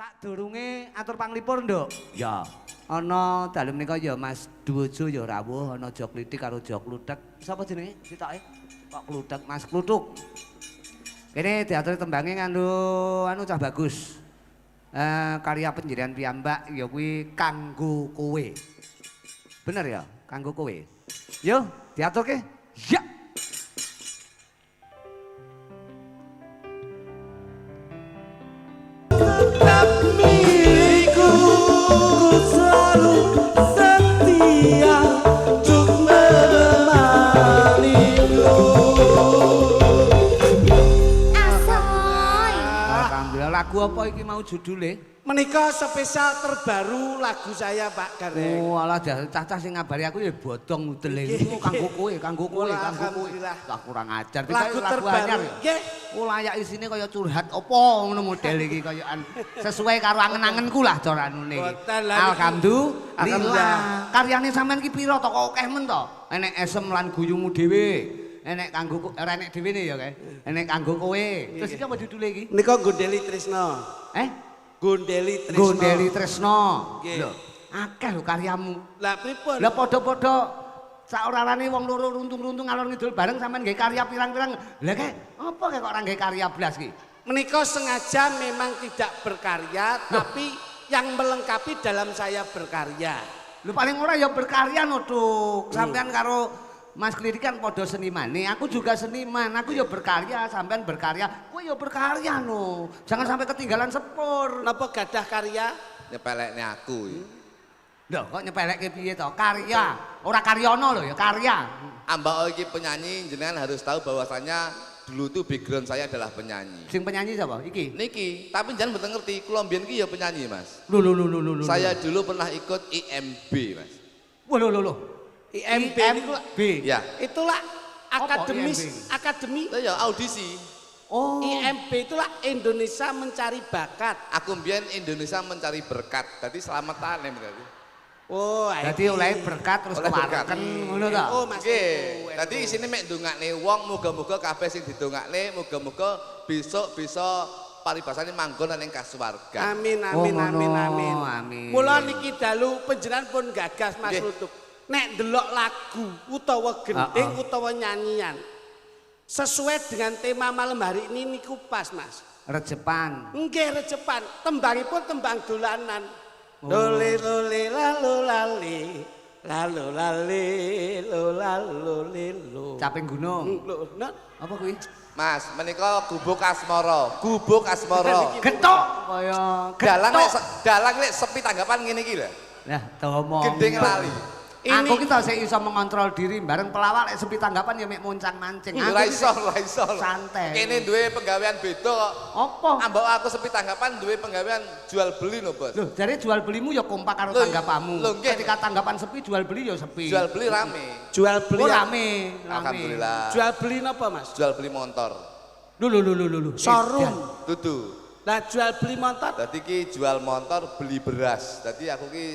Sadurunge atur panglipur, Nduk. Ya. Ana dalem menika ya Mas Duwojo ya rawuh, ana Jo Klitik karo Jo Kluthek. Sapa jenenge? Sitoke? Kok Kluthek, Mas Kluthuk. Kene diatur tembange nganggo anu cah bagus. Karya penjirian piyambak ya kuwi kanggo kowe. Bener ya? Kanggo kowe. Yo, diaturke. Ya. Tetap milikku, ku selalu setia untuk menemanimu. Asoy. Alhamdulillah, lagu apa iki mau judule? Menika spesial terbaru lagu saya Pak Gareng. Oh, alah cah-cah sing ngabari aku ya bodong udele. Iku kanggo kowe, kanggo kowe, kanggo kowe. Alhamdulillah. Tak kurang ajar. Lagu terbaru. Nggih. Oh, layak isine kaya curhat apa ngono model iki kayaan sesuai karo angen-angenku lah cara anune. Boten lah. Alhamdulillah. Karyane sampean ki pira to kok akeh men to? Enek esem lan guyumu dhewe. Enek kanggo ora enek dhewe ne ya kae. Enek kanggo kowe. Terus iki apa judule iki? Nika Gondeli Tresno. Gondeli Tresno. Gondeli Tresno. Nggih. Lho, akeh lho karyamu. Lah pripun? Lah padha-padha saorarane wong loro runtung-runtung ngalor ngidul bareng sampean nggih karya pirang-pirang. Lah kek apa kek kok ora nggih karya blas ki? Menika sengaja memang tidak berkarya, tapi yang melengkapi dalam saya berkarya. Lho paling ora ya berkarya no, Duk. Sampean karo Mas Klitik kan padha senimane, aku juga seniman. Aku ya berkarya, sampean berkarya, kowe ya berkarya no. Jangan sampai ketinggalan sepur. Napa gadah karya? Nyepelekne aku. Lho kok nyepelekke piye to? Karya, ora karyono lho ya karya. Ambak iki penyanyi, jenengan harus tahu bahwasanya dulu tuh background saya adalah penyanyi. Sing penyanyi sapa? Iki. Niki, tapi jangan mboten ngerti, kula mbiyen ki ya penyanyi, Mas. Lho. Saya dulu pernah ikut IMB, Mas. Wah lho. IMB Ya. itulah Apa akademi Itu ya audisi. Oh. IMB itulah Indonesia Mencari Bakat. Aku mbiyen Indonesia mencari berkat. Dadi selamatan ya berarti. Oh, Jadi oleh berkat terus Oleh berkat. kewareken ngono ta? Oh, Mas. Nggih. Dadi isine mek ndongakne wong, muga-muga kabeh sing didongakne muga-muga besok bisa paribasane manggon ning kasuwargan. Amin. Oh, ngono. Amin. Mula niki dalu panjenengan pun gagas Mas Nggih. Lutuk. Nek delok lagu utawa gending utawa nyanyian sesuai dengan tema malam hari ini niku pas, Mas. Rejepan. Nggih rejepan, tembangipun tembang dolanan. Oh. Lole lole lalu lali. Lalu lali lo. Caping gunung. Lho, nah, Apa kuwi? Mas, menika gubuk asmara. Gubuk asmara. Getok kaya Dalang lek sepi tanggapan ngene iki lho. Lah, domong. Gending lali. Aku ki tau sik iso mengontrol diri bareng pelawak lek sepi tanggapan ya mek moncang-mancing. Ora ki iso, ora iso. santai. Kene duwe penggawean beda kok. Apa? Ambok aku sepi tanggapan duwe penggawean jual beli lho, Bos. Loh, jadi jual belimu ya kompak karo Loh, tanggapanmu. loh, nggih. Ketika tanggapan sepi, jual beli ya sepi. Jual beli rame. jual beli Oh, rame. Alhamdulillah. Jual beli napa, Mas? Jual beli motor. Lho. Showroom. Dudu. Lah jual beli motor. Dadi ki jual motor, beli beras. Dadi aku ki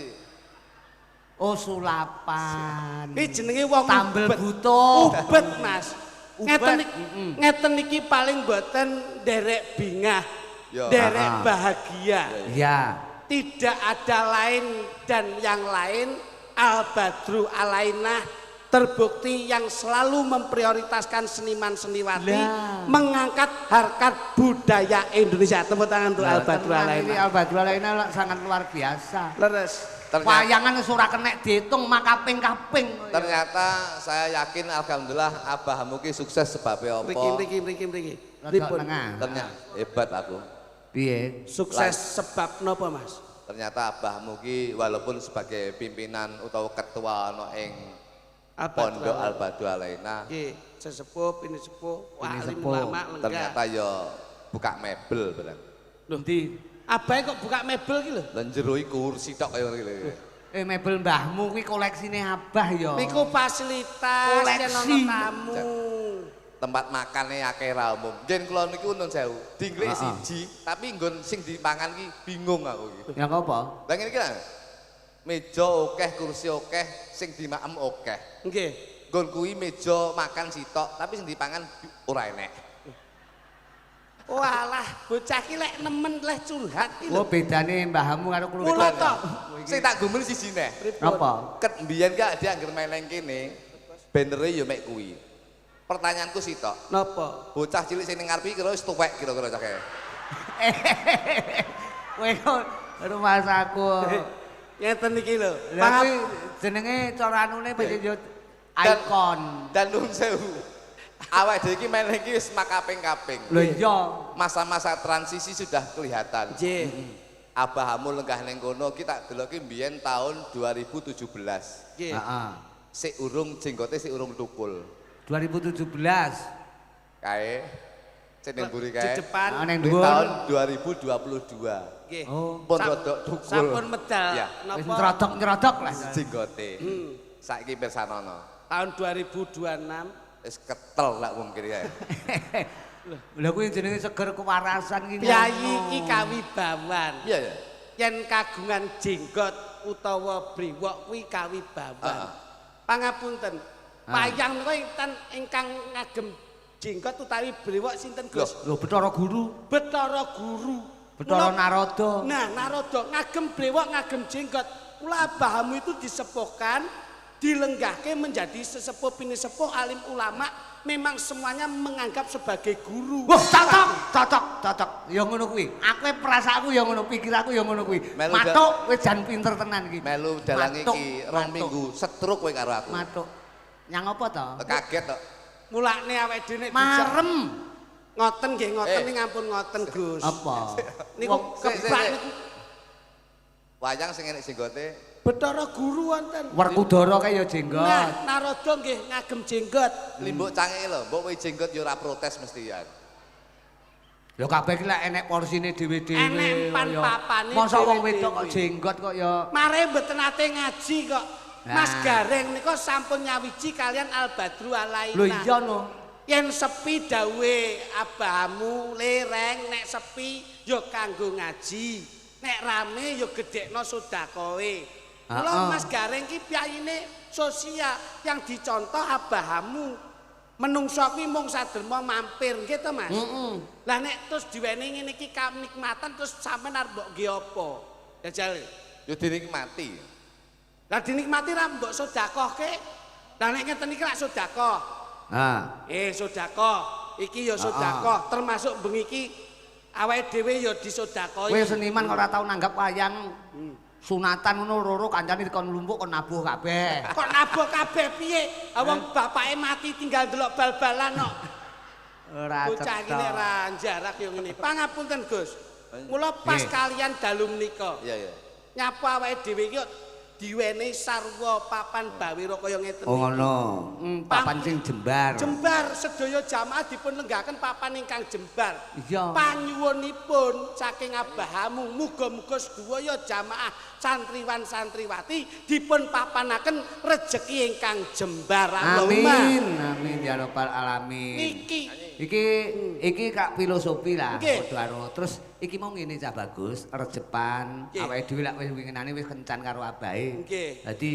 Oh, sulapan. Iki jenenge wong Tambel ubet. butuh. Ubet, Mas. Ubet. Ngeten iki paling mboten nderek bingah. Ya. Nderek bahagia. Iya. Tidak ada lain dan yang lain Al Badru Alainah terbukti yang selalu memprioritaskan seniman seniwati Lah. mengangkat harkat budaya Indonesia. Tepuk tangan untuk Al Badru Ini Alainah. Al Badru Alainah sangat luar biasa. Leres. Wayangan wis ora kenek diitung mak kaping-kaping. ternyata saya yakin alhamdulillah abahmu ki sukses sebabnya apa? Mriki. Rada tengah. Ternyata hebat aku. Piye? Sukses sebab napa, Mas? Ternyata abahmu ki walaupun sebagai pimpinan utawa ketua ana ing Al Badru Pondok Alainah. Al Badru Alainah, Nggih, sesepuh, ini sepuh, Ini wali sepuh. ulama lenggah. ternyata ya buka mebel bener. Endi? Abahe kok buka mebel ki lho. Lan jero iku kursi tok kaya ngene iki. Mebel mbahmu kuwi koleksine abah ya. Niku fasilitas yen ana Koleksi. tamu. Tempat makannya akeh ra umum. Jen kula niku nun sewu, dinglik Heeh. siji, tapi nggon sing dipangan ki bingung aku iki. Ya apa? Lah ngene iki lho. Meja akeh, kursi akeh, sing dimaem akeh. Nggih. Nggon kuwi meja makan sitok, tapi sing dipangan ora enek. Walah, bocah ki lek nemen leh curhat ki lho. Oh, bedane mbahmu karo Mula kluthuk. to. Sing tak gumul siji neh. Apa? Ket mbiyen gak dia anggere meleng kene, banere ya mek kuwi. Pertanyaanku sitok. Napa? Bocah cilik sing ning ngarep iki kira wis tuwek kira-kira cake. Kowe kok rumah saku. Ngeten iki lho. Lah kuwi jenenge cara anune pancen yo ikon. Dan nuwun sewu. Awak dhewe iki meleng iki wis makaping-kaping. Lho iya. Masa-masa transisi sudah kelihatan. Nggih. Abahamu lenggah ning kono ki tak deloki mbiyen tahun 2017. Nggih. Heeh. Sik urung jenggote sik urung tukul. 2017. Kae ceneng mburi Di kae. depan. Ning Di dhuwur. tahun 2022. Nggih. Oh, Pun rodok tukul. Sampun medal. Iya. wis Napa? nyrodok lah. Jenggote. Saiki pirsanono. Tahun 2026 Wis ketel lak wong kiri kae. Lha kuwi jenenge seger kewarasan iki. Piyayi iki kawibawan. Iya ya. Yen kagungan jenggot utawa brewok kuwi kawibawan. Pangapunten. Payang niku ingkang ngagem jenggot utawi brewok sinten Gus? Lho Bathara Guru, Bathara Guru. Bathara Kula- Narada. Nah, Narada ngagem brewok, ngagem jenggot. Kula abahamu itu disepuhkan, dilenggahke menjadi sesepuh pinisepuh alim ulama, memang semuanya menganggap sebagai guru. Wah, cocok. Ya ngono kuwi. Aku perasaanku ya ngono, pikirku ya ngono kuwi. Melu Matuk wis jan pinter tenan iki. Melu dalang Matuk, iki rong matuk. minggu setruk kowe karo aku. Matuk. Nyang apa to? Kaget tok. Mulane awake dhewe nek Marem. ngoten nggih ngoten Eh. ning ampun ngoten Gus. Apa? Niku sik, kebak sik. niku Wayang sing enek jenggote Bathara Guru wonten. Werkudara kae ya jenggot. Nah, Narada nggih ngagem jenggot. limbuk cangeke lho, mbok kowe jenggot ya ora protes mesti ya. Ya kabeh ki lek enek porsine dhewe-dhewe. Enek pan-papane Masa wong dhewe-dhewe. wedok kok jenggot kok ya. Mare mboten nate ngaji kok. Mas Nah. Gareng nika sampun nyawiji kalian Al Badru Alaina. Lho iya no. Yen sepi dawe abahamu lereng nek sepi ya kanggo ngaji. Nek rame ya gedhekno sedakoe. Mula Heeh. Mas Gareng ki piyayine sosial yang dicontoh abahamu. Menungso kuwi mung saderma mampir nggih to Mas? Lah nek terus diwenehi ngene iki kanikmatan terus sampean arep mbok nggih apa? Jajal. Ya dinikmati. Lah dinikmati ra mbok sedekahke. Lah nek ngeten iki lak sedekah. Ha. Sedekah. Iki ya sedekah, termasuk bengi iki awake dhewe ya disedekahi. Kowe seniman kok ora tau nanggap wayang. Sunatan ngono loro kancane dikon lumpuk kon nabuh kabeh. Kok nabuh kabeh piye? Wong bapake mati tinggal delok bal-balan kok. Ora Bocah iki nek ra jarak ya ngene. Pangapunten Gus. Mula pas Nggih. kalian dalu menika. Iya ya. Nyapa awake dhewe iki diwenehi sarwa papan bawira kaya ngeten. Oh ngono. Papan sing jembar. Jembar sedaya jamaah dipun lenggahaken papan ingkang jembar. Iya. Panyuwunipun saking abahamu muga-muga sedaya jamaah santriwan santriwati dipun papanaken rejeki ingkang jembar. Amin. Amin ya rabbal alamin. Niki Iki kak filosofi lah Nggih. padha karo. Terus iki mau ngene cah bagus, rejepan Nggih. awake dhewe lak wis winginane wis kencan karo abahe. Nggih. Dadi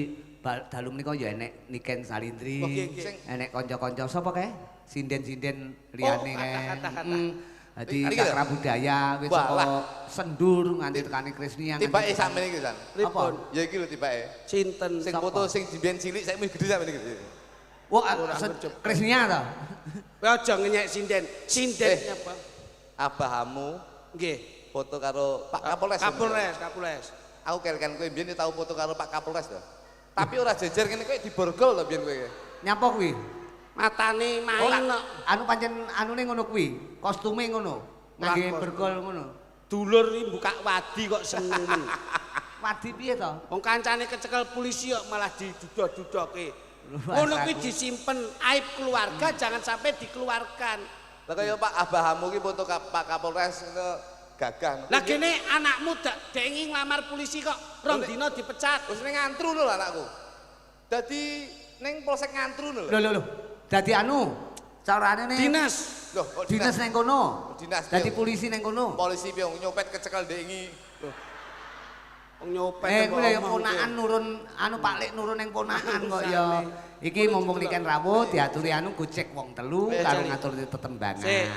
dalu menika ya enek Niken Salindri, Oh, nggih, nggih. enek kanca-kanca sapa kae? Sinden-sinden liyane kae. kata-kata. Dadi Iki lho. cakra budaya wis Wah, saka lah. sendur nganti tekani Krisnia. Tibake sakmene iki San. pripun? Ya iki lho tibake. Sinten Sing sapa? foto sing jimbian cilik saiki wis gede sakmene iki. Wah, Ora kerjep. Krisnia to. Kowe aja ngenyek sinden. Sinden Eh. apa? Abahamu Nggih. foto karo Pak Kapolres. Kapolres. Aku kelingan kowe mbiyen tau foto karo Pak Kapolres to. Tapi ora jejer ngene kowe diborgol to mbiyen kowe. Nyapa kuwi? Matane main kok. Anu pancen anune ngono kuwi, kostume ngono. Ngangge Ora bergol ngono. Dulur iki buka wadi kok seneng men. Wadi piye to? Wong kancane kecekel polisi kok malah didudok-dudoke. Luas Ngono kuwi aku. disimpen aib keluarga jangan sampai dikeluarkan. Lah kaya Pak Abahamu ki foto Pak Kapolres itu gagah. Lah kene anakmu dek ingin nglamar polisi kok rong dina dipecat. Wis ning ngantru lho anakku. Dadi ning polsek ngantru lho. Lho. Dadi anu, carane ne Dinas. Loh, kok dinas neng kono. Dinas, Dadi iya. polisi neng kono. Polisi piye nyopet kecekel ndek iki. Wong nyopet. Kuwi ya ponakan nurun anu Pak Lek nurun neng ponakan kok ya. Iki mumpung niken rawuh diaturi anu gocek wong telu Ayo, karo Jali. ngatur tetembangan. Sik.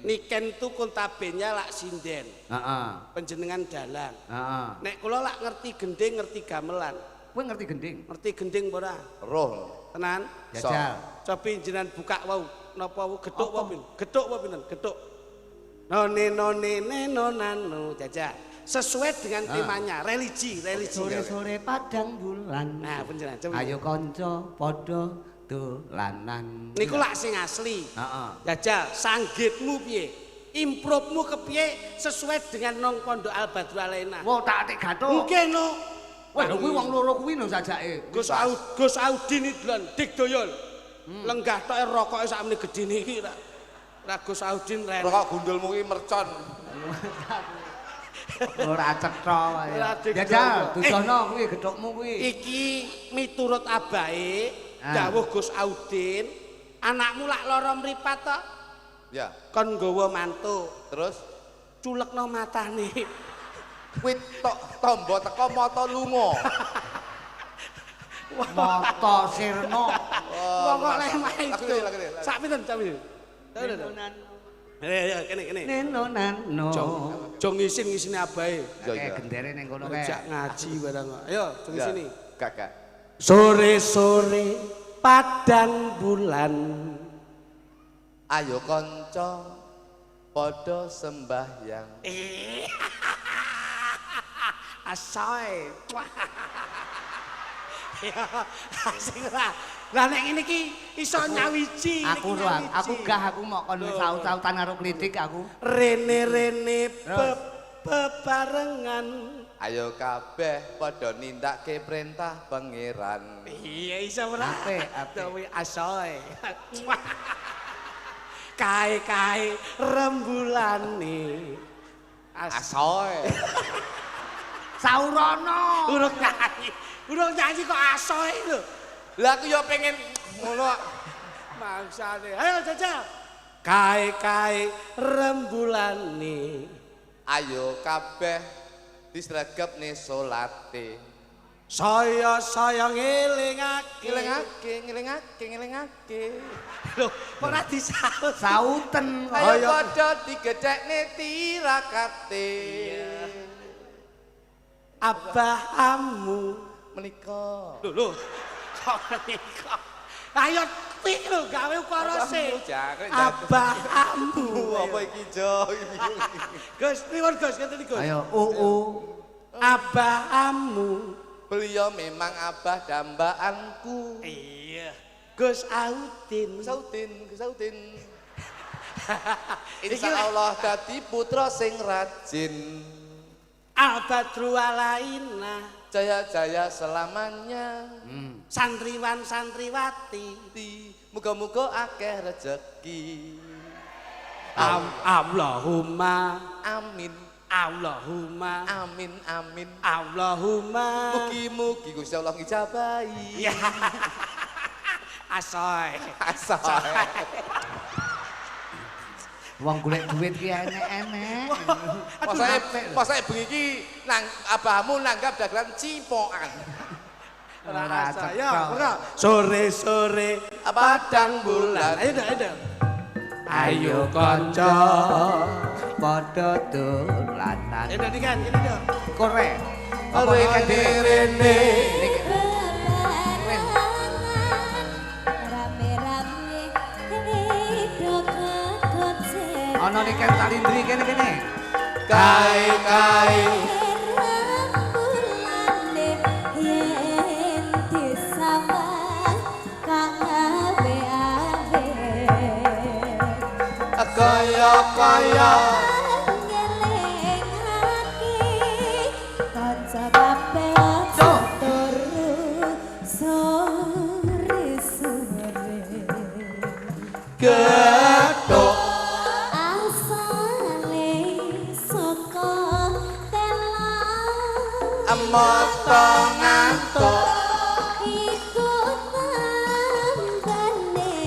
Niken tu kuntabenya lak sinden. Heeh. Panjenengan dalang. Heeh. Nek kula lak ngerti gending, ngerti gamelan. Kowe ngerti gending? Ngerti gending apa ora? Roh. Tenan? Jajal. Coba jenengan buka wau. Napa wau gethuk apa pin? Gethuk apa pinten? Gethuk. None nonano jajal. Sesuai dengan temanya, religi. Sore-sore padang bulan. Nah, panjenengan coba. Ayo kanca padha dolanan. Niku lak sing asli. Heeh. Jajal, sanggitmu piye? Improvmu kepiye sesuai dengan nong Pondok Al Badru Alaina. Wah, tak atik gathuk. Mungkin no. Wah, kuwi wong loro kuwi no sajake. Gus Audin iki lho dik doyol. Lenggah tok rokoke sakmene gedene iki ra. Ra Gus Audin ren. Rokok gundulmu ki mercon. Ora cetha wae. Ora dik Jajal, doyol. dudono kuwi gethukmu kuwi. Iki miturut abahe dawuh Gus Audin, anakmu lak lara mripat to. Ya. Kon nggawa mantu, Terus culekno matane. kuwi tok tombo teko mata lunga. Mata sirna. Wong kok lemah Lagu itu. ini, lagu ini. Sak pinten, sak pinten? Ya, kene. Neno. Jo ngisin-ngisine abahe. Kayak gendere ning kono kae. Jak ngaji barang kok. Ayo, teng sini. Kakak. Sore-sore padang bulan. Ayo kanca padha sembahyang. Asoy. Ya, asik ora. Lah nek ngene iki iso nyawiji. Aku gah aku mok kon saut-sautan karo klitik aku. Rene bebarengan. Ayo kabeh padha nindakake perintah pangeran. Iya iso ora? Apik. Dewe asoy. Kae rembulane. Asoy. Saurana. Urung nyanyi kok asoy lho. Lah aku yo pengen ngono. Mangsane. Ayo jajal. Kae rembulane. Ayo kabeh disregepne salate. Saya ngelingake. Ngelingake. Lho, ora disaut. Sauten. Ayo padha digedhekne tirakate. Abahamu Menika. lho kok menika ayo pik lho gawe ukara sih abahamu Apa iki Jo? Gus nuwun Gus ngeten iki Gus Ayo abahamu Beliau memang abah dambaanku. iya Gus Audin Kesautin. Insya Allah dadi putra sing rajin. Al Badru Alaina Jaya-jaya selamanya. santriwan santriwati Muga-muga akeh rezeki. Allahumma Amin. Allahumma Amin. Allahumma Mugi-mugi Gusti Allah ngijabahi. ya asoy wong golek duit ki enek-enek. Masake bengi iki nang abahmu nanggap dagelan cipokan. Ora ya ora sore-sore Padang bulan. ayo ayo kanca Padha dolanan. ayo kan ini dong Korek. Apa Apa iki kan rene? Rame-rame hidup kedot Ana nek talindri kene. Kai. Rambulane yen disawang kang abe-abe Kaya ngeling hati kanca kabeh aja turu sore-sore gedhok asale saka tela mata ngantuk iku tambane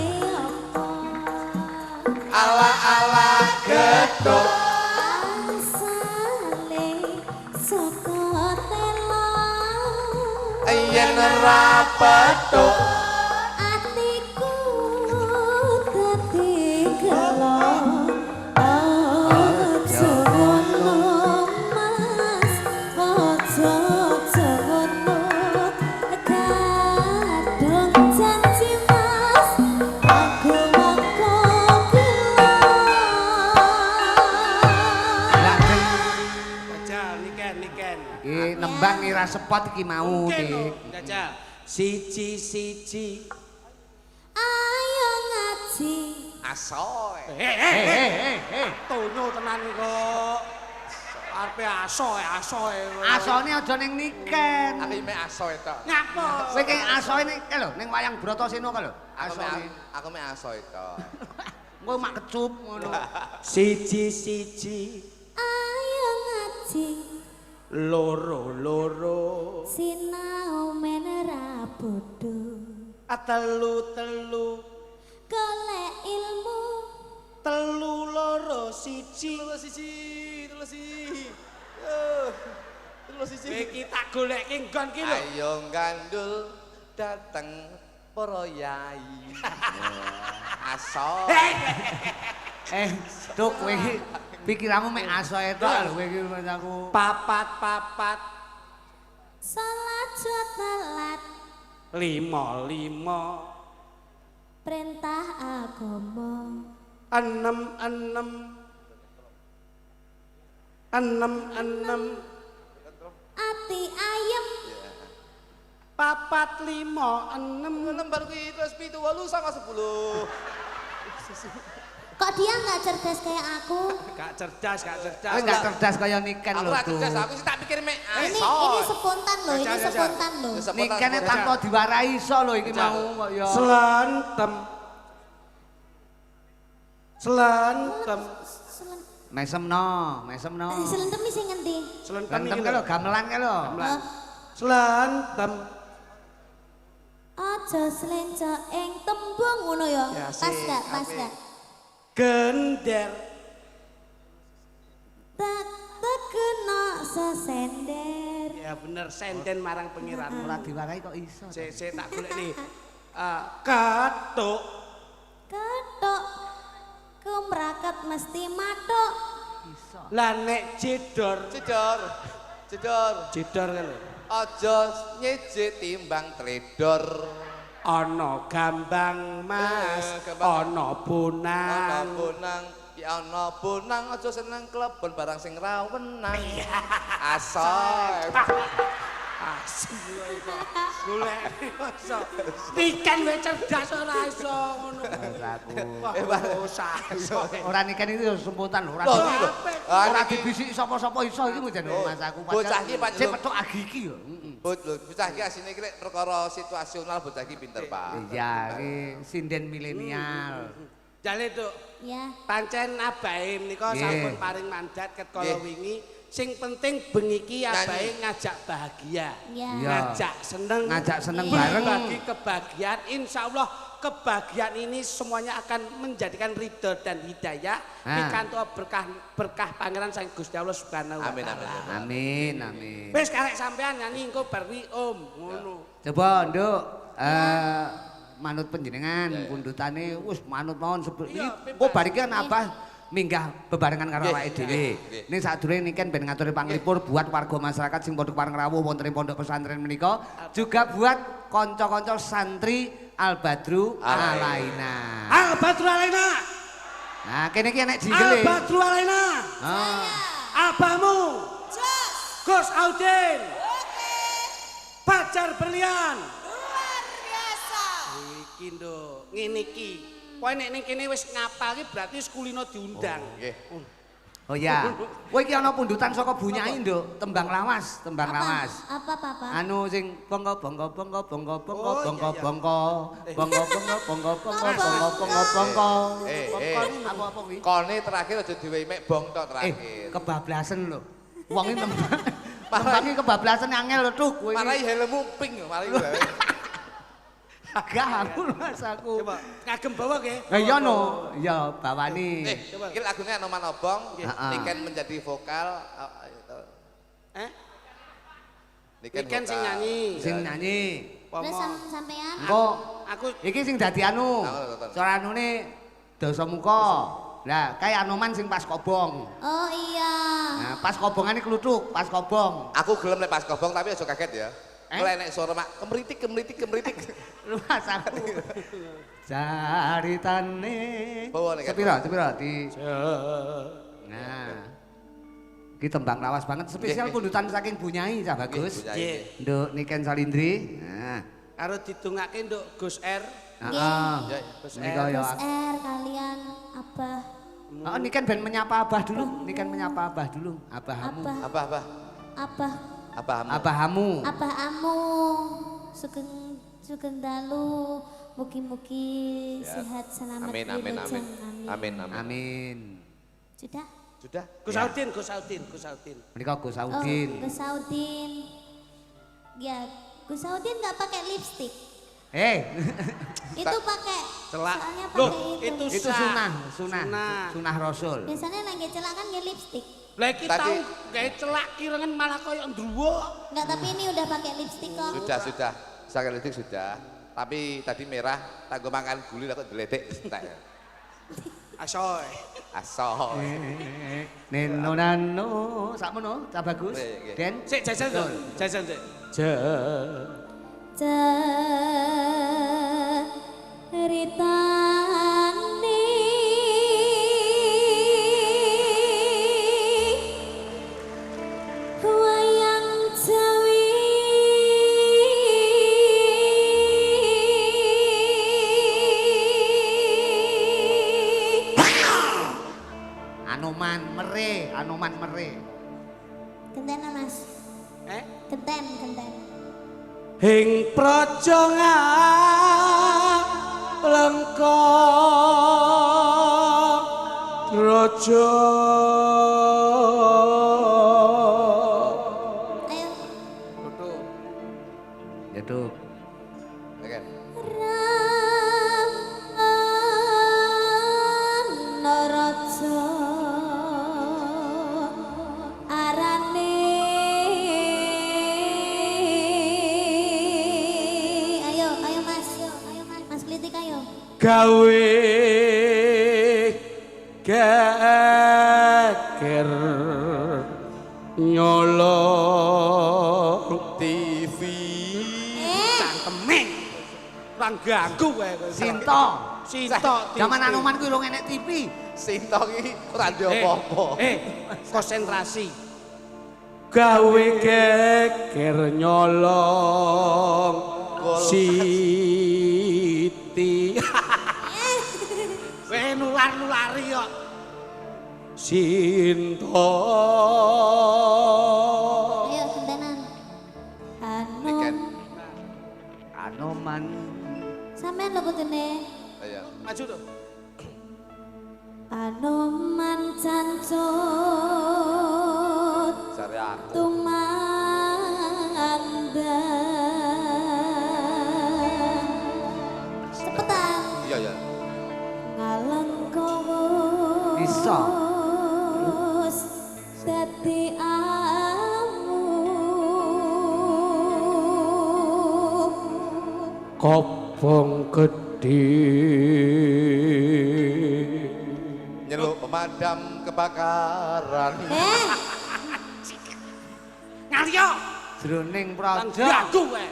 apa ala gedhok asale saka tela yen ora petuk atiku dadi gelo Jojono kadung janji mas aku mongko Lah Dek, Jajal niken. iki nembang ira sepot iki mau, Dik. Jajal. Siji. ayo ngaji Asoe. Tono tenan iki kok. Arepe asoe. Asone aja ning niken. Aku mek asoe tok. Ngapa? Kowe ki asoe ning lho, ning wayang Bratasena ka lho. Aku mek asoe tok. Kowe mak kecup ngono. Siji. ayo ngaji Loro. sinau menera bodho Telu. golek ilmu Telu loro siji. Iki tak goleke nggon ki lho. Ayo gandul dateng para yai. Asoe. Duk kowe iki pikiranmu mek asoe tok lho kowe iki aku. Papat. salat telat 5. perintah agama 6. ati ayem 4, 5, 6. Lembar kuwi terus 7, 8, 9, 10. kok dia nggak cerdas kayak aku Gak cerdas. Kowe gak cerdas kaya niken Aku lho, ora Duk. cerdas, aku sih tak pikir mek ini asoe. spontan loh ini Jajal. spontan loh Nikene tanpa diwarai iso lho iki mau kok ya. Selentem. Mesemno. selentem sing ngendi Selentem Gantem iki ka lho, lho. gamelan ka lho. oh Selentem. aja slenco ing tembung ngono ya Ya, pas sik, gak apik. Gender. tak tekeno sesender Ya bener senden marang pengiran. Ora diwarai kok iso. Sik tak golek nih. Katuk. ketok kemraket mesti matok Iso. Lah nek jedor Jedor. kan lho. Aja nyejit timbang tledor. Ana gambang Mas, Gambang. ana bonang. Ana bonang aja seneng klebon barang sing rawenang. Asoe. Asem lho kok. Golek iso. Pikan wae cerdas ora iso ngono. Aku. Wah, usah. Ora niken iki semputan lho, ora. Loh, iki lho. Ora dibisiki sapa-sapa iso iki mung jane Mas aku. Bocah iki pancen sing petuk agi iki yo. Bocah iki asine iki lek perkara situasional bocah iki pinter, Pak. Iya, iki sinden milenial. Jale Tuk, ya pancen abahe menika Nggih. sampun paring mandat ket kala Nggih. wingi. Sing penting bengi iki abahe Nyanyi. ngajak bahagia. ya Iya. Ngajak seneng Iya. bareng. bagi kebahagiaan. Insyaallah kebahagiaan ini semuanya akan menjadikan ridho dan hidayah pikantuk berkah pangeran sang Gusti Allah Subhanahu wa Amin, taala. amin, Amin. Wis karek sampean nyanyi engko bar wi Om ngono. Coba Nduk, manut panjenengan pundutane wis manut mawon Iya, kok bar iki kan Abah minggah bebarengan karo Nggih, awake dhewe. nggih. Ning sadurunge niken ben ngaturi panglipur buat warga masyarakat sing padha pareng rawuh wonten ing pondok pesantren menika, juga buat kanca-kanca santri Al Badru Alaina. Al Badru Alaina. Nah, kene iki enek Al jingle. Badru Alaina. Ah. Abahmu. Gus Audin. Pacar berlian. luar biasa Iki nduk, ngene iki. Kowe nek ning kene wis ngapal iki berarti sekulino diundang. Nggih. Oh ya. Kowe iki ana pundutan saka Bunyai, Nduk, tembang lawas. apa papa Anu sing bongko bongko bongko bongko bongko Oh, bongko iya, iya. bongko bongko bongko bongko bongko bongko bongko bongko. Apa kuwi? Kone terakhir aja diwehi mek bong tok terakhir. Kebablasan lho. Wong iki tembang. Tembang iki kebablasan angel lho, Tuk. Kowe Marai iki. helmmu pink mari gawe. Gak aku Mas aku. Coba ngagem bawa ke. Iya no, iya bawani. Iki lagune Anoman Obong, Heeh. Niken menjadi vokal. Niken sing nyanyi. Sing nyanyi. terus Pomo. sampean Engko Aku iki sing dadi anu. Aku. Cara anune Dasamuka. Lah, kae Anoman sing pas kobong. oh iya Nah, pas kobongane kluthuk, pas kobong. Aku gelem lek pas kobong tapi aja kaget ya. Mulai nek suara mak kemritik. Luas aku. Caritane. Bawa nek. Sepira di. Nah. Ki tembang lawas banget spesial kundutan saking Bunyai cah bagus. Nggih. Nduk Niken Salindri. Nah. Karo didongake nduk Gus R. Heeh. Gus Nika R. ya. Gus R kalian Abah. Oh, Niken ben menyapa Abah dulu. Niken menyapa Abah dulu. Abahamu. Apa? Abah. Abahamu. Abahamu. Abah amu. Sugeng dalu. Mugi-mugi sehat selamat. Amin. Amin. Sudah? Sudah? Gus Audin. Menika Gus Oh, Audin. Gus Audin. Ya, Gus Audin nggak pakai lipstik. Itu pakai. Celak. Soalnya Loh, pakai itu. Itu sunah Rasul. Biasanya lagi celak kan nggak lipstik. Lah iki Tadi- tau gawe celak kirengan malah koyo ndruwo. Nggak, tapi ini udah pakai lipstik kok. Sudah. Sakalitik sudah. Tapi tadi merah, tanggo makan guli aku deledek entek. Asoy. Asoh. Neno nano, sakmono, cah bagus. Nggih. Den. Sik jajan to. Jajan sik. Ceritane wayang Jawi Anoman mere. Genten Mas. Genten. Hing praja ngalengka raja Ayo. Tutup. Yaitu Oke. Raja arane ayo Mas Klitik ayo Gawe geger nyolong TV cangkeme orang ganggu wae kowe. Sinto. Sinto Zaman Anoman kuwi urung enek TV. Sinto iki ora ndek apa-apa. Konsentrasi gawe geger nyolong Siti weh nular-nulari kok Sinto ayo gentenan Niken. Anoman. sampean lho kudune Ayo. maju tuh Anoman cancut Sare aku. tumandang cepetan Iya. ngalengkowo Bisa. dadi amu kobong gede Nyeluk pemadam kebakaran. ngaryo Jroning Lang praja. gagu wae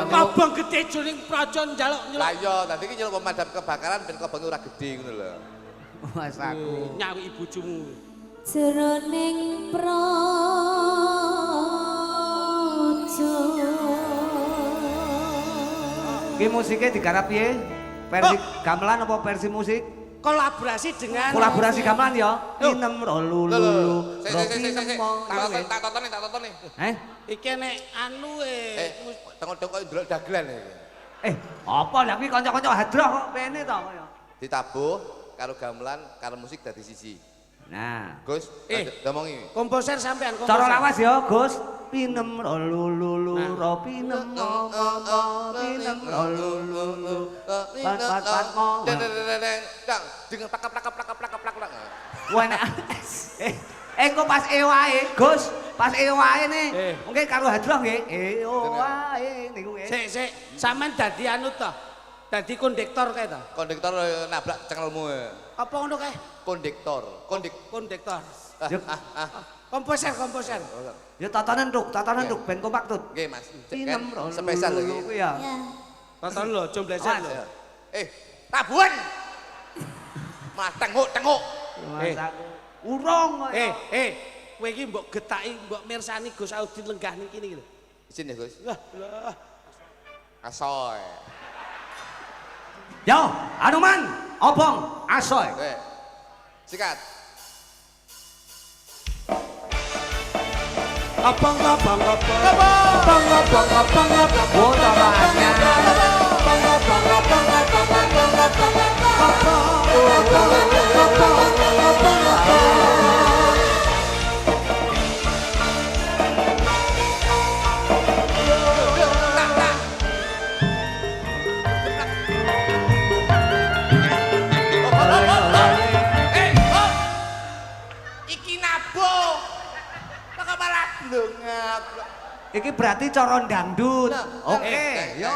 kobong gede juring praja njaluk Lah iya, tadi ki nyeluk pemadam kebakaran ben kobonge ora gede ngono lho. Mas aku. nyawi bojomu jroning praja Ki musiknya digarap piye? Versi gamelan apa versi musik? kolaborasi dengan Kolaborasi gamelan ya. Inem rolu Lho. lulu. Sik. Ropi Tak tonton nih. iki nek anu Tengok-tengok koyo ndelok dagelan iki. Apa lah kuwi kanca-kanca hadroh kok pene to kaya. Ditabuh karo gamelan karo musik dadi siji. Nah, Gus, ngomongi. komposer sampean cara lawas ya, Gus. Pinem rolu lulu, pinem pinem rolu lulu. Pat mo. Dengan plak. Wah nek engko pas wae, Gus. Pas wae ne. Mungkin karo hadroh nggih. Wae niku nggih. Sik, sampean dadi anu to. Dadi kondektor kae to. Kondektor nabrak cengelmu. Apa ngono kae? Kondektor. Kondektor. Komposer. Ya tatanan nduk ben kompak tut. Nggih, Mas. Inem bro. Spesial lagi. Ya. Ya. Tonton lho, jomblesan lho. Tabuhan. Mas tenguk. Urung kok. Kowe iki mbok getaki, mbok mirsani Gus Audi lenggah niki niki lho. Izin ya, Gus. Lah. Asoy. Yo, Anuman, obong, asoy. Oke. Sikat. Abang. Iki nabo. Kok malah blengak. Iki berarti cara dangdut. Oke, yo.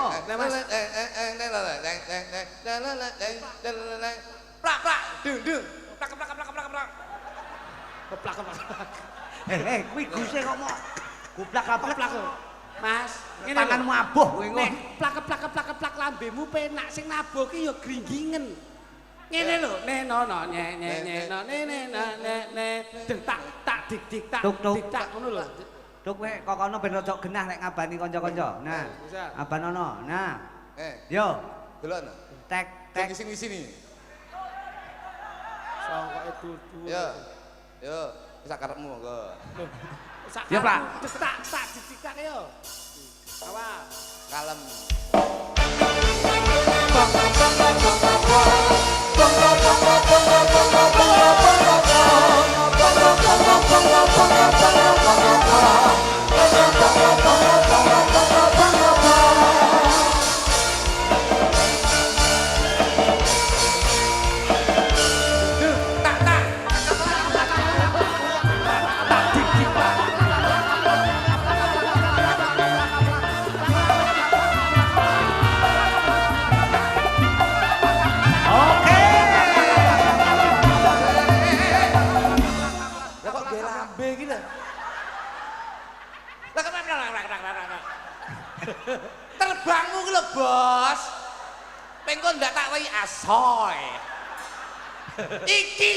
Plak, dung. Plak. Keplak. Kuwi guse kok mau goblak-goblak. Mas, ngene Tanganmu abuh kowe Nek ngono. plak lambemu penak sing nabo ki ya gringgingen. Ngene lho, nenono ne deng tak dik tak Tuk, tuk. dik tak ngono lho. Duk kowe kok kono ben rada genah nek ngabani kanca-kanca. Nah, Bisa. abanono. Nah. Yo, Delon. tek Tek di sini. Songkoke dudu. Yo, bisa karepmu monggo. Ya, Pak. Tak didikak yo. Awas. Kalem. Oke. Lah kok ge lambe iki lho. Lah kok terbangmu ki lho, Bos. Pengko ndak tak wehi asoy. Iki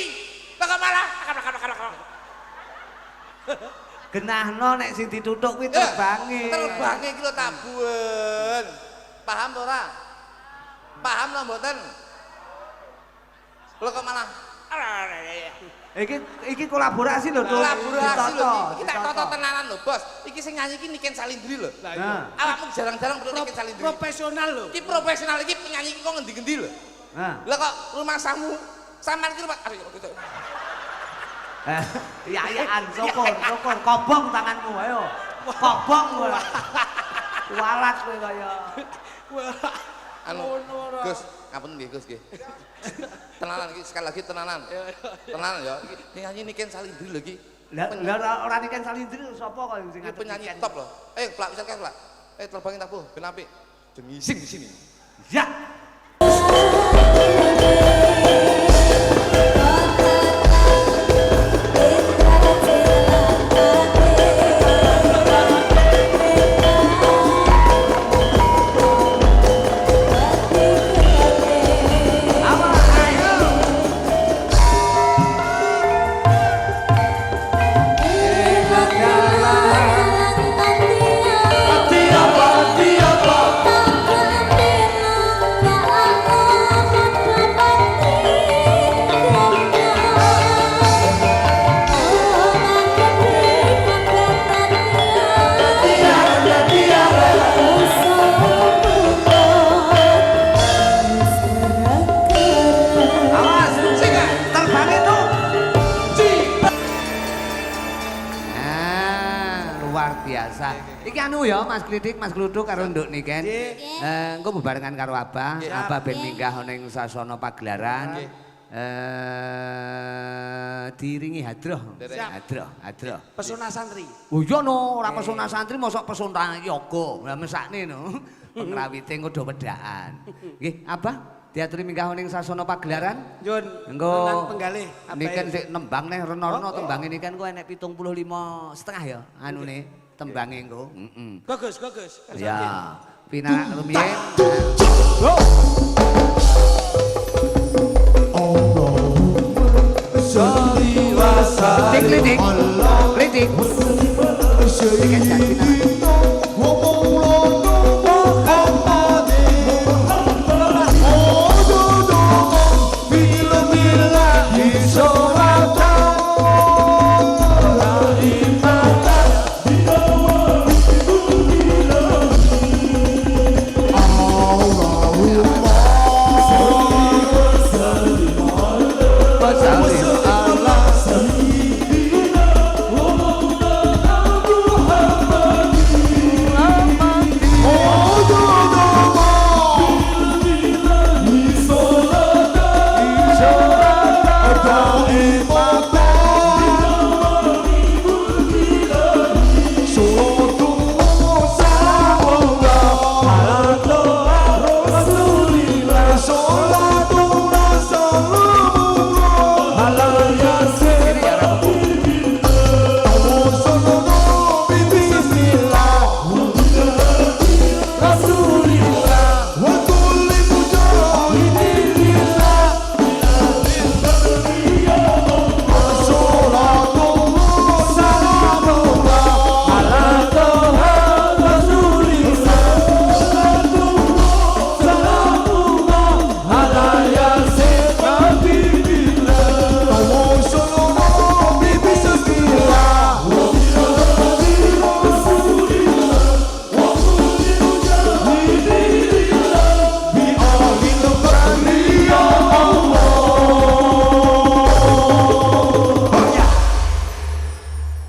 lah kok malah Genahno nek sing dituthuk kuwi terbange. Terbange iki lho tabuhan. Paham to ora? Paham lho mboten? Lho kok malah Iki kolaborasi lho, Duk. kolaborasi lho iki. Iki tak Ditata. toto tenanan lho, Bos. Iki sing nyanyi iki Niken Salindri lho. Lah iya. Nah, Awakmu jarang-jarang perlu Niken Salindri. Profesional lho. Iki profesional iki penyanyi iki kok ngendi-ngendi lho. nah. Lah kok rumah samu sampean iki rumah aduh gitu. Iya-iyaan, syukur, kobong tanganmu, ayo. Kobong kowe. Walat kowe kaya. Anu, Gus, ngapunten nggih Gus nggih. Tenanan iki sekali lagi tenanan. Tenanan ya. Iki nyanyi Niken Salindri lho iki. Lah ora Niken Salindri sapa kok sing Iki ngatur penyanyi Niken? top loh. Plak bisa kan plak. Terbangin tabuh ben apik. Jengising di sini. Ya. Awas, terbang itu. Luar biasa. Iki anu ya Mas Klidik, Mas Gluduk karo Nduk Niken. Engko bebarengan karo Abah. Abah ben minggah ning sasana pagelaran. Diiringi hadroh. Hadroh. Pesona santri. Oh iya no, ora pesona santri mosok pesona yoga. Lah mesakne no. Pengrawite engko do wedaan. Nggih, Abah diaturi minggah ning sasana pagelaran. Nyun. Engko Nang penggalih. niken sik nembang neh rena-rena tembang ini kan kok enek 75,5 ya anune tembange engko. Heeh. Bagus. Ya. Pinarak rumiyin. Kritik. Ikan janji pinarak.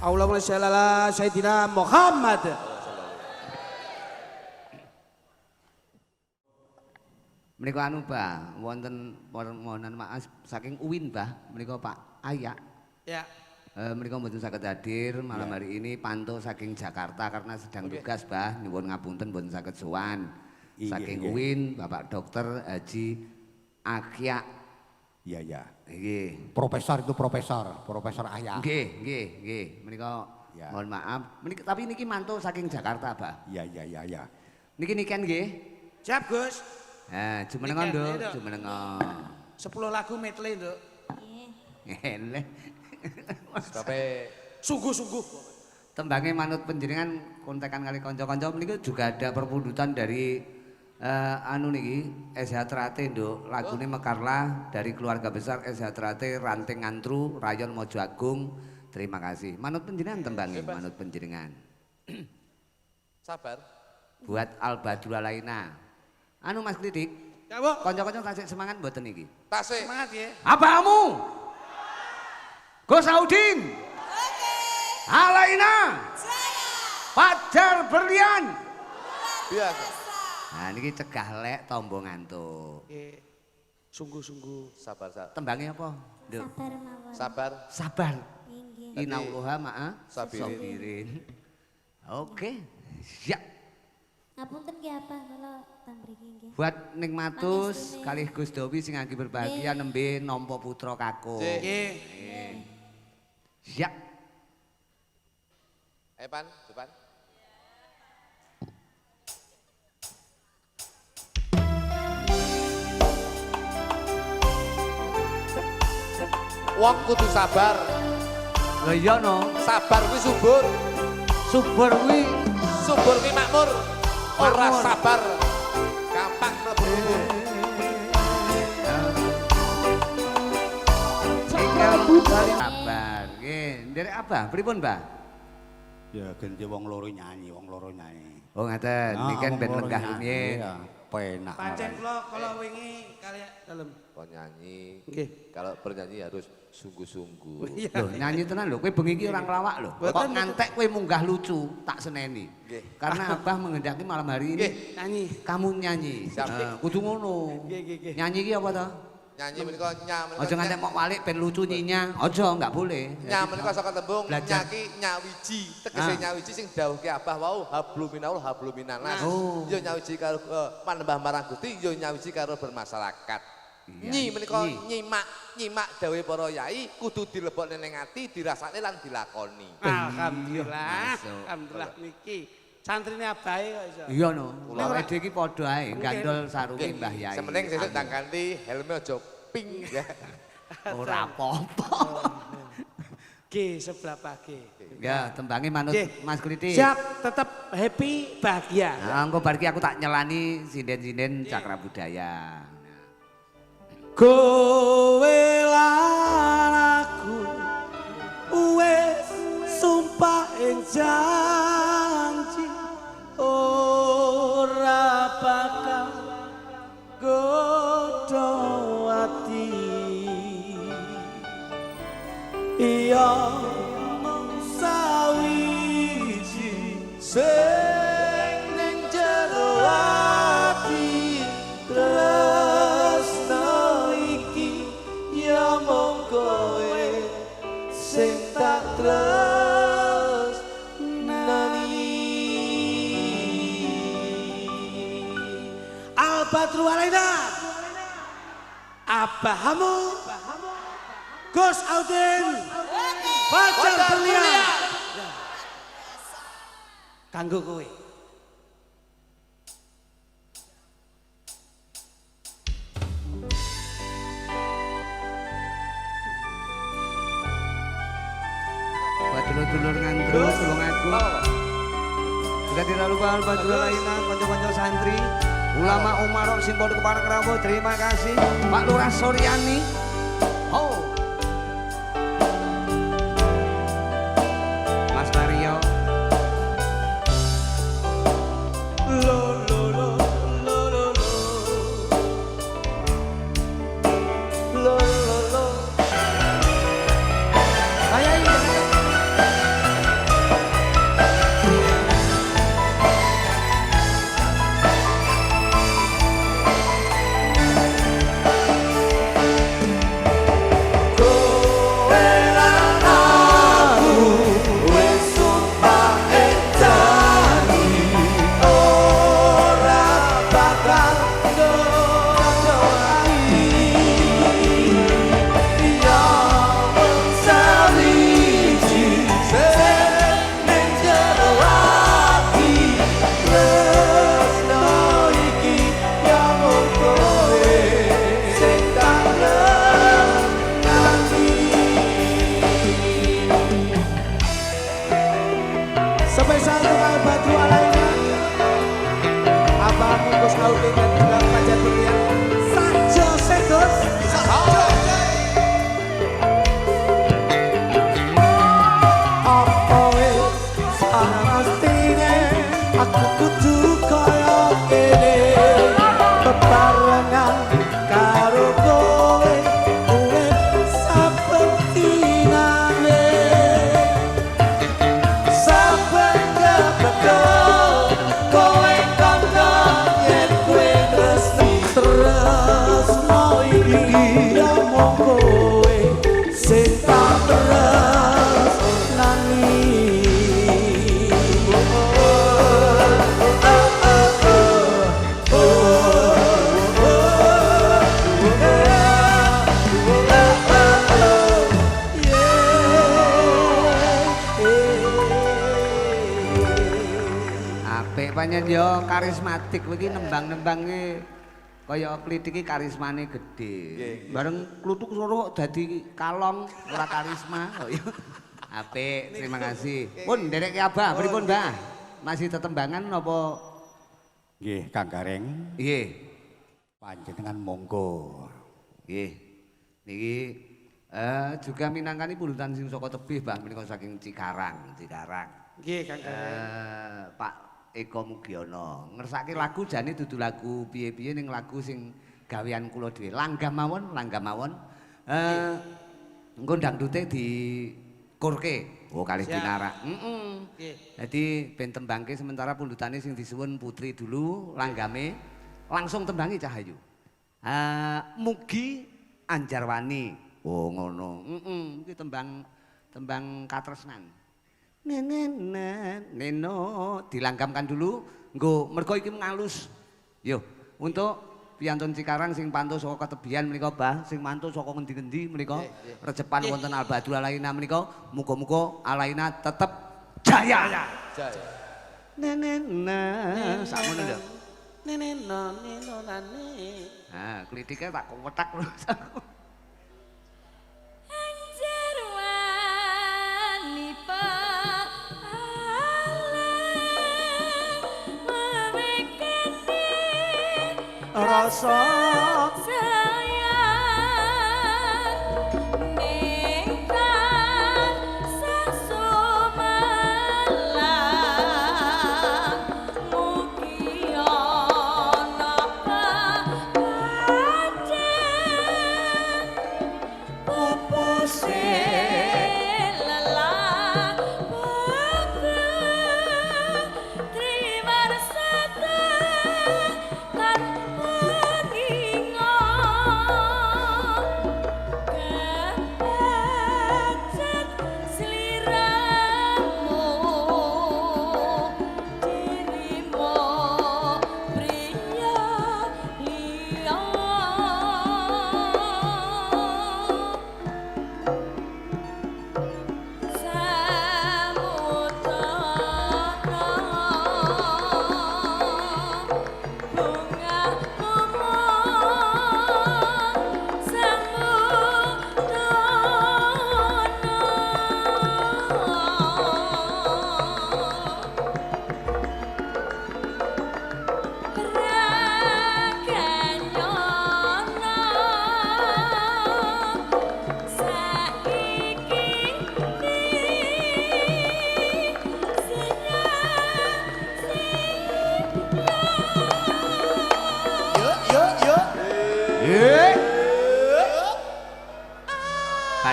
Allahumma sholli ala Sayyidina Muhammad. Menika anu Bah, wonten permohonan maaf saking Uwin Bah, menika Pak Ayak. Ya. Menika mboten saged hadir malam hari ini pantau saking Jakarta karena sedang tugas Bah, nyuwun ngapunten mboten saged sowan. Saking Uwin Bapak Dokter Haji Akya. Iya. Nggih. Profesor itu Profesor Ayah. Nggih. Menika mohon maaf. Menika tapi niki mantu saking Jakarta, Bah. Iya. Niki niken nggih. Siap, Gus. Jumenengan, Nduk, jumenengan. 10 lagu medley, Nduk. Eleh. Sampai Sungguh-sungguh. Tembange manut panjenengan kontekan kali kanca-kanca menika juga ada perpundutan dari anu niki Eshatrate Nduk. Lagune Mekarlah dari keluarga besar Eshatrate Ranting Ngantru Rayon Mojo Agung. Terima kasih. Manut panjenengan tembange, manut panjenengan. sabar. Buat Albadura Laina. Anu Mas Kritik. Ya, Bu. Kanca-kanca tasik semangat mboten iki. Tasik. Semangat ya. Abamu. Gus Audin. Alaina. Fajar Berlian. Biasa. Nah niki cegah lek tombo ngantuk. Nggih. Sungguh-sungguh. Sabar. Tembange apa? Nduk. Sabar mawon. Sabar. Sabar. Inggih. Innallaha ma'a Sabirin. sabirin. Oke. Siap. Ngapunten nggih apa kula teng mriki nggih. Buat Ning Matus Pangestune. kalih Gus Dowi sing agi berbahagia nembe nampa putra kakung. Nggih. Siap. Pan, depan. Wong kudu sabar. Lah iya no. Sabar kuwi subur. Subur kuwi Subur kuwi makmur. Ora Makmur. sabar. Gampang mlebu kubur. sabar. Nggih, nderek apa? Pripun, Mbah? Ya ganti wong loro nyanyi. Oh ngaten, niki kan ben lenggah rumiyin. Iya, penak. Pancen kula wingi kali dalem. Kau nyanyi. Nggih. Kalau bernyanyi harus sungguh-sungguh. Iya. Loh, nyanyi tenan lho, kowe bengi iki ora nglawak lho. Boten, Kok ngantek kowe munggah lucu, tak seneni. Nggih. Karena Abah menghendaki malam hari ini Nggih. Nyanyi. kamu nyanyi. Siap. Kudu ngono. Nggih. Nyanyi iki apa to? Nyanyi menika menika. Aja nganti mok walik ben lucu nyinya. Aja enggak boleh. Menika saka tembung Belajar. nyaki nyawiji. Tegese nyawiji sing dawuhke Abah wau habluminaul habluminanas. Ya nyawiji karo panembah marang Gusti, ya nyawiji karo bermasyarakat. Nyi menika nyimak dawuhe para yai kudu dilebokne ning ati, dirasakne lan dilakoni. Alhamdulillah. Alhamdulillah niki santrine abahe kok iso. Iya no. Awake dhewe iki padha ae gandol sarunge Mbah Yai. Sementing sesuk tak ganti helme aja pink ya. Ora apa-apa. G sebelah pagi. Ya, tembange manut Mas Kliti. Siap, tetap happy, bahagia. Nah, engko bar iki aku tak nyelani sinden-sinden Cakra Budaya. Kowe lan aku wis sumpah ing janji ora bakal godho ati iya sawiji sing ning jero ati tresno iki ya mung kowe sing tak tresnani Al-Badru Alaina Abahamu Gus Audin Fajar Berlian kanggo kowe Buat dulur-dulur ngandro tulung aku. Juga tidak lupa Al-Badru Alaina, kanca-kanca santri, ulama umarok sing padha kepareng rawuh, terima kasih. Pak Lurah Suryani. Oh. Mas Mario. Spesial untuk Al-Badru Alaina Abang Gus Audin dan juga Fajar Berlian Sajo Sedos Apa wis samastine aku kudu kaya kene bebarengan karo kowe urip sapentingane kowe kanca yen kowe tresno iki ya mung kowe sing tak tresnani Apik panjen yo karismatik iki nembang-nembange kaya Kliti iki karismane gedhe. Bareng kluthuk suruh dadi kalong ora karisma kok yo. Apik, terima kasih. Pun nderekke Abah, pripun Mbah? Masih tetembangan napa? Nggih, Kang Gareng, Nggih. panjenengan monggo. Nggih. Niki juga minangkani pulutan sing saka tebih Mbah menika saking Cikarang. nggih Kang Pak Eko Mugiono ngersake lagu jane dudu lagu piye-piye ning lagu sing gawean kula dhewe. Langgam mawon. Engko dangdute dikurke. Oh kalih dinarak. Jadi ben tembangke sementara pundutane sing disuwun Putri dulu, langgame langsung tembangi Cahayu. Mugi Anjarwani. Oh ngono. Iki tembang katresnan. Neno dilanggamkan dulu nggo mergo iki ngalus. Yo, untuk piyantun Cikarang sing pantun saka ketebian menika Bah, sing mantu saka ngendi-endi menika rejepan wonten Albadul Alaina menika muga-muga Alaina tetep jaya. Jaya. Nenena sakmono lho. Neneno nenonane. Nah, klitike tak wetak lho. Anjarwani Rasa sayang ningkang sasumalang mugi ana pancen pupuse lelah triwarsata lan bar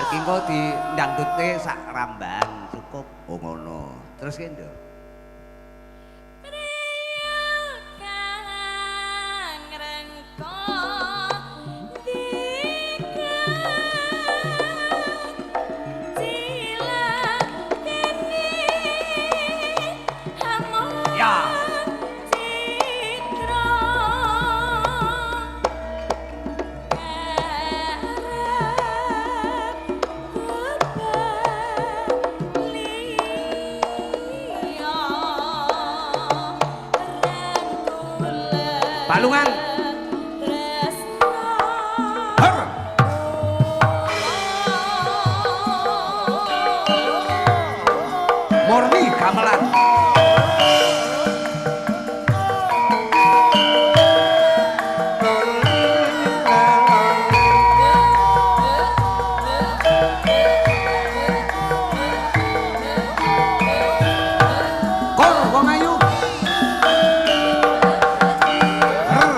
ki engko di ndangdute sak ramban cukup. Oh ngono. Terus ki nduk. Balungan. Her. Murni gamelan. Kor wong ayu. Her.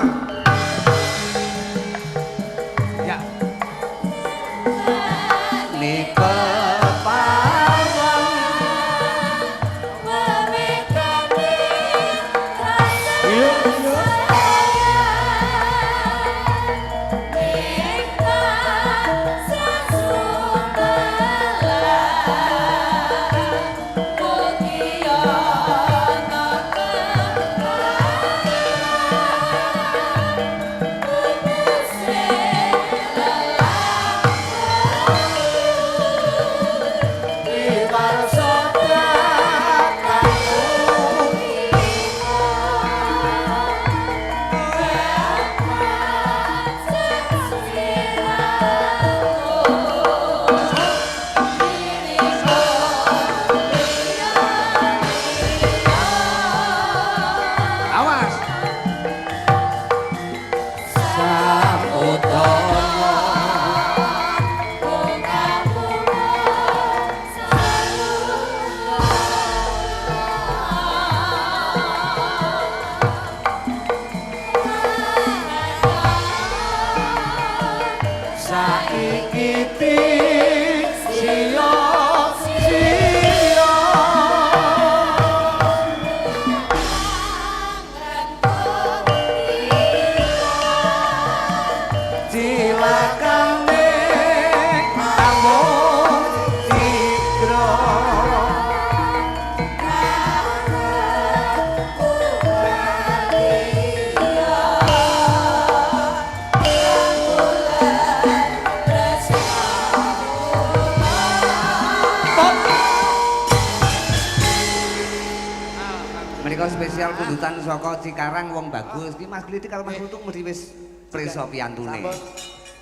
spesial kundutan saka Cikarang wong bagus. Iki Mas Klitik karo Mas Kluthuk mesti wis preso piyantune.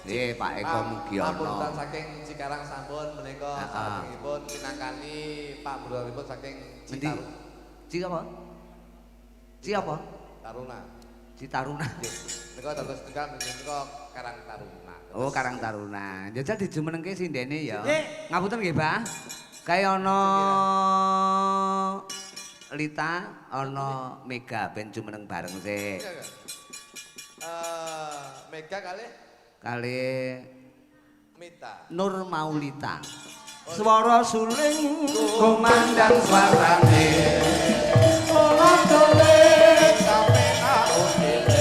Nggih, Pak Eko Mugiono. Punten saking Cikarang sampun menika salajengipun pinangkani Pak Muralipun saking Citarum. Ci apa? Ci apa? Taruna. Citaruna. Nggih. Menika dados tunggal menika Karang Taruna. Oh, Karang Taruna. Jajal dijumenengke sindene ya. Nggih. Ngapunten nggih, Pak. Kaya ana Lita, ana Mega ben jumeneng bareng sik. Mega kalih Kali Mita. Nur Maulita. Swara suling kumandang swarane. Ora dolek sampe audile.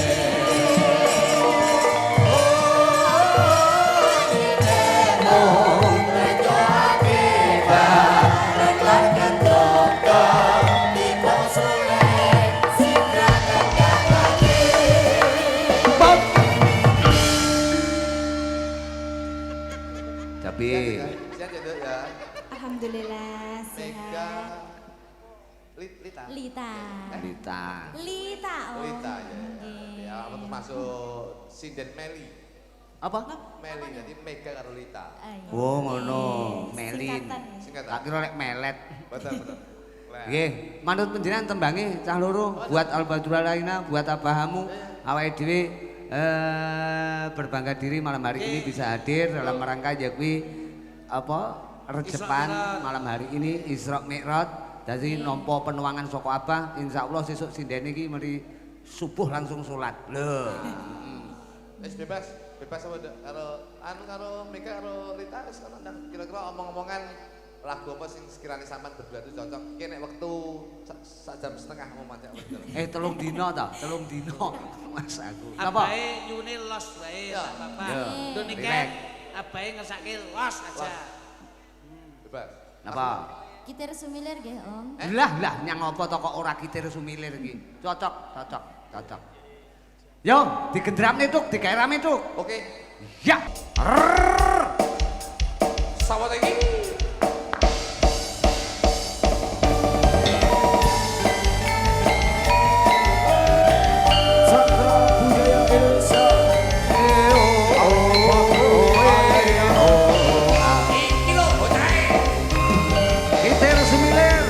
Tapi Siap ya, Dok ya. Alhamdulillah Mega sehat. Lita. Lita. Lita. Lita. Oh. Lita ya. Nggih. Ya, apa termasuk sinden Meli. Apa? Meli jadi Mega karo Lita. Iya. Oh, ngono. Melin. Singkatan. Singkatan. Tak kira lek melet. Betul betul. Nggih, manut panjenengan tembange cah loro buat Al-Badrul Alaina, buat abahamu, awake dhewe berbangga diri malam hari ini bisa hadir dalam rangka ya kuwi apa rejepan malam hari ini Isra Mi'raj. Dadi nampa penuangan saka Abah, insyaallah sesuk sindene iki mari subuh langsung salat. Lho. Wis bebas apa karo Mega karo Rita wis ana ndang kira-kira omong-omongan lagu apa sing sekiranya sampean berdua itu cocok. Iki nek wektu sak jam setengah mau mancak betul. 3 dina ta? 3 dina. Mas aku. Napa? Abahe nyune los wae, Ya. Pak Bapak. Ya. Indonesia Relax. abahe ngesake los aja. Bebas. Napa? Kita sumilir nggih, Om. Lah nyang apa to kok ora kitir sumilir iki. Cocok. Yo, digendrapne tuk, digaerame tuk. Oke. Ya. Sawat iki. Kitir sumilir.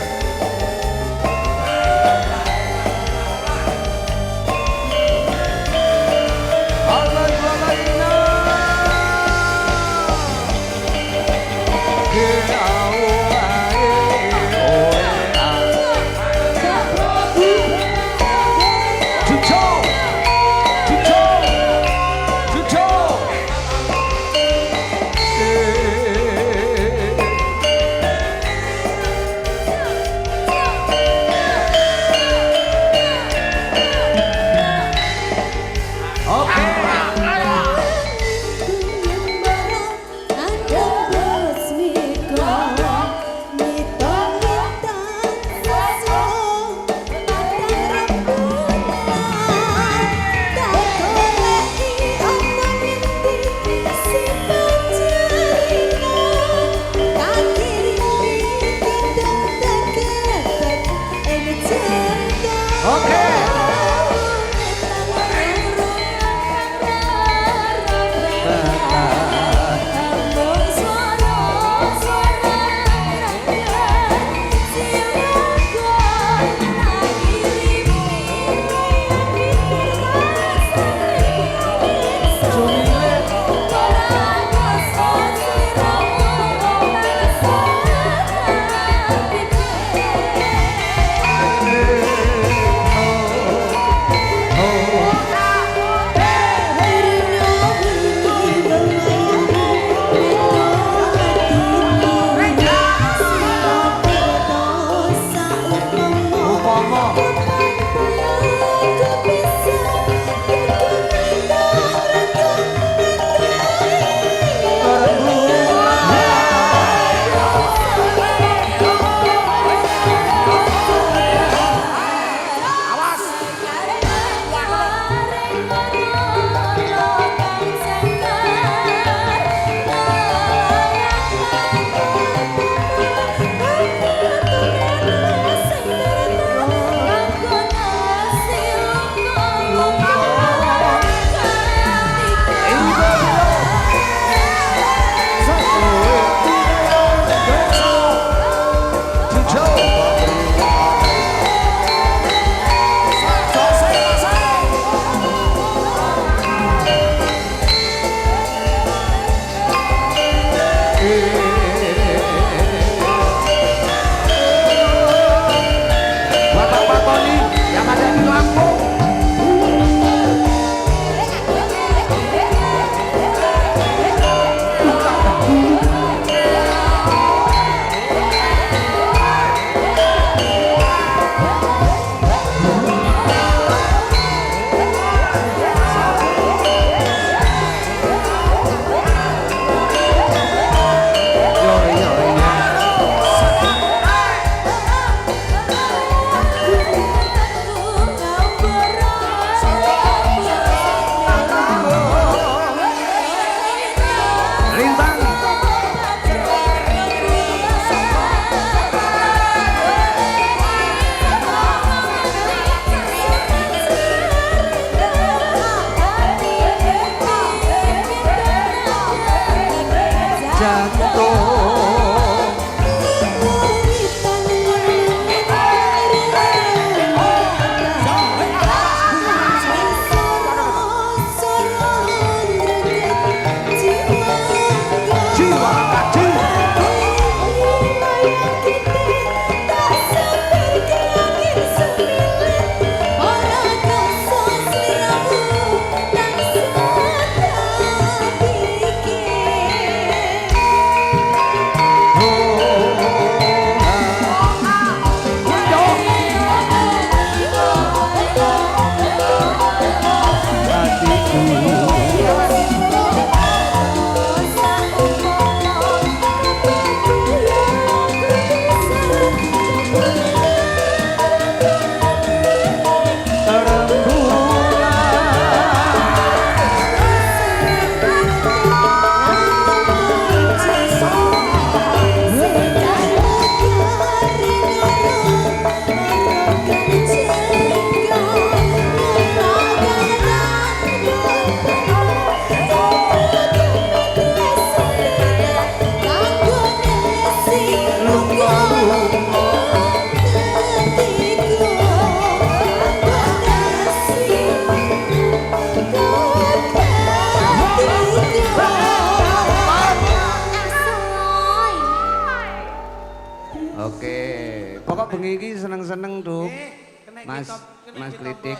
Mas Klitik.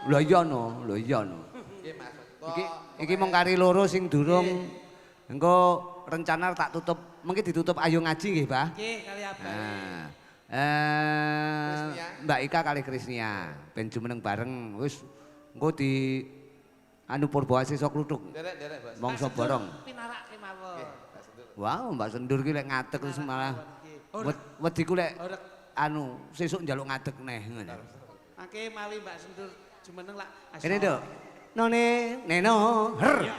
Lho iya no. Nggih Mas. Iki mung kari loro sing durung engko rencana tak tutup, mengki ditutup Ayo Ngaji nggih, Pak. Nggih, kali abah. Nah. Mbak Ika kali Krisnia, ben jumeneng bareng wis engko di anu Purba Sisa Kluthuk. Derek, Bos. Mongso borong. Pinarake mawon. Wow, Mbak Sendur ki lek ngadeg terus malah wedi ku lek anu sesuk njaluk ngadeg neh ngono. Mangke mawi Mbak Sendur jumeneng lak. Kene, Dok. None neno her.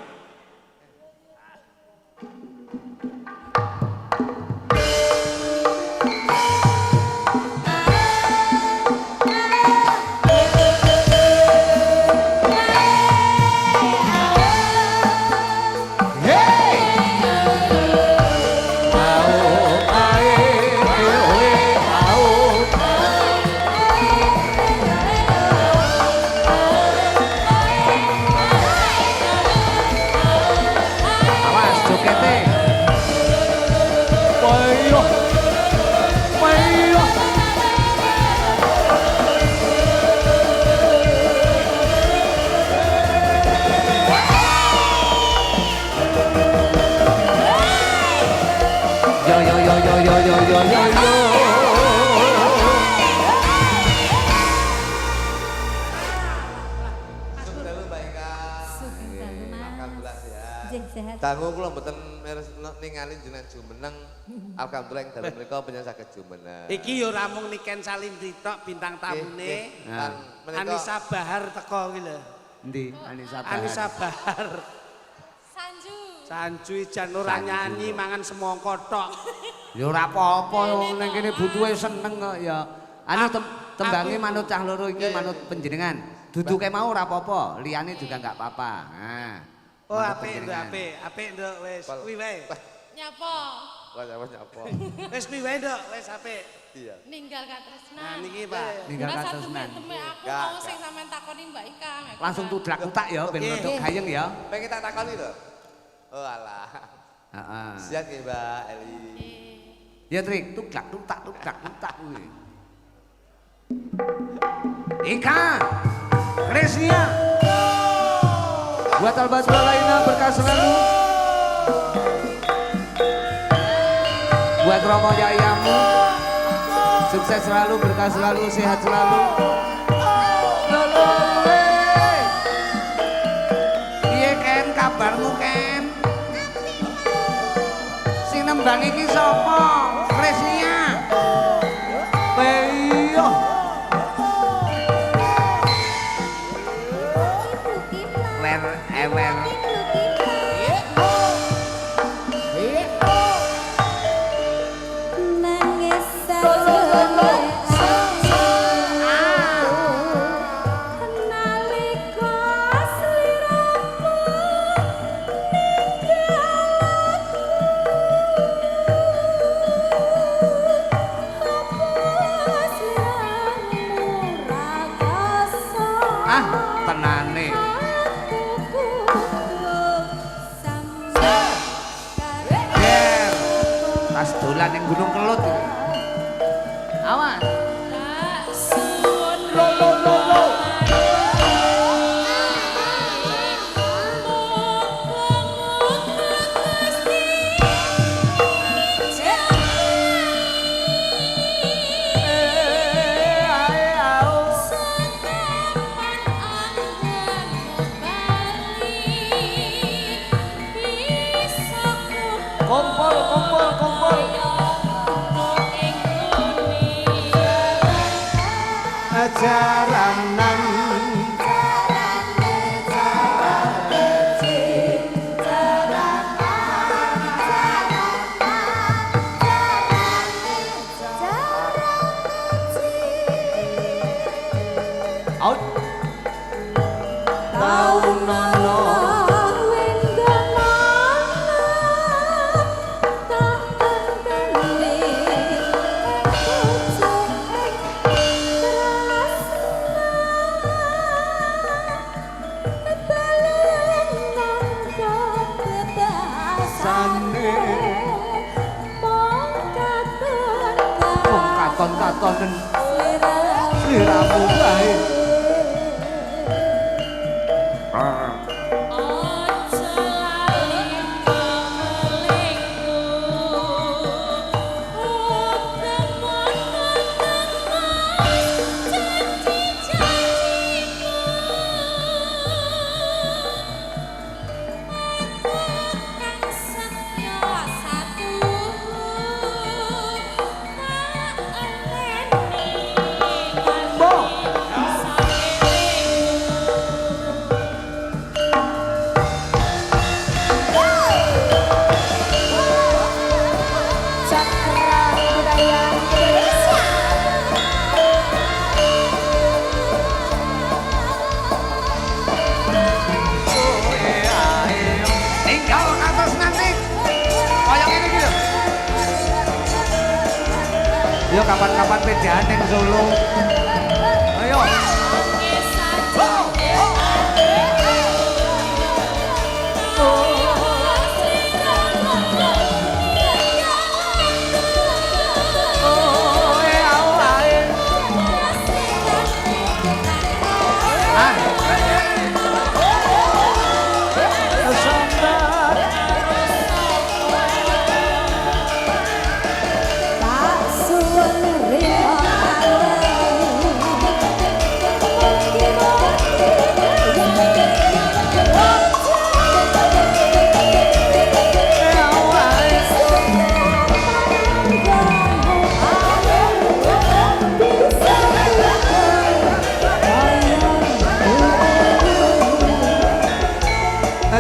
Dangu kula mboten ningali jenengan jumeneng. Alhamdulillah ing dalem mriku panjenengan saged jumeneng. Iki ya ora mung Niken Salindri tok bintang tamune. Anissa Bahar teko iki lho. Endi Anissa Bahar? Anissa Bahar. Sanju jan ora nyanyi mangan semangka tok. Ya ora apa-apa ning kene butuhe seneng kok ya. Anu tembange manut cah loro iki manut panjenengan. Duduke mau ora apa-apa, liyane juga enggak apa-apa. Nah. Oh apik nduk wis kuwi wae. Nyapa? Nyapa. Wis kuwi wae nduk wis apik. Iya. Ninggal Katresnan. Nah niki Pak. Ninggal Ora Katresnan. temen aku mau sing sampean takoni Mbak Ika. Langsung tudrak-tutak ya ben rodok gayeng ya. Pengen tak takoni lho. Oh alah. Heeh. Siap nggih Mbak Eli. Ya Trik, tudrak-tutak kuwi. Ika, Krisnia. Buat albat-albat lainnya berkah selalu. Buat Romo Jayamu, sukses selalu, berkah selalu, sehat selalu. Piye Ken, kabarmu Ken? Sing nembang iki sapa? Krisnia. Beyo. Ewer. Nangis sajane nalika sliramu Tenane. Ger. Tas dolan ning Gunung Kelut iki. Awas. Kumpul. Jaranan. Out. Taunono. Katon-katon sliramu wae kapan-kapan pedahan ning Solo. Ayo.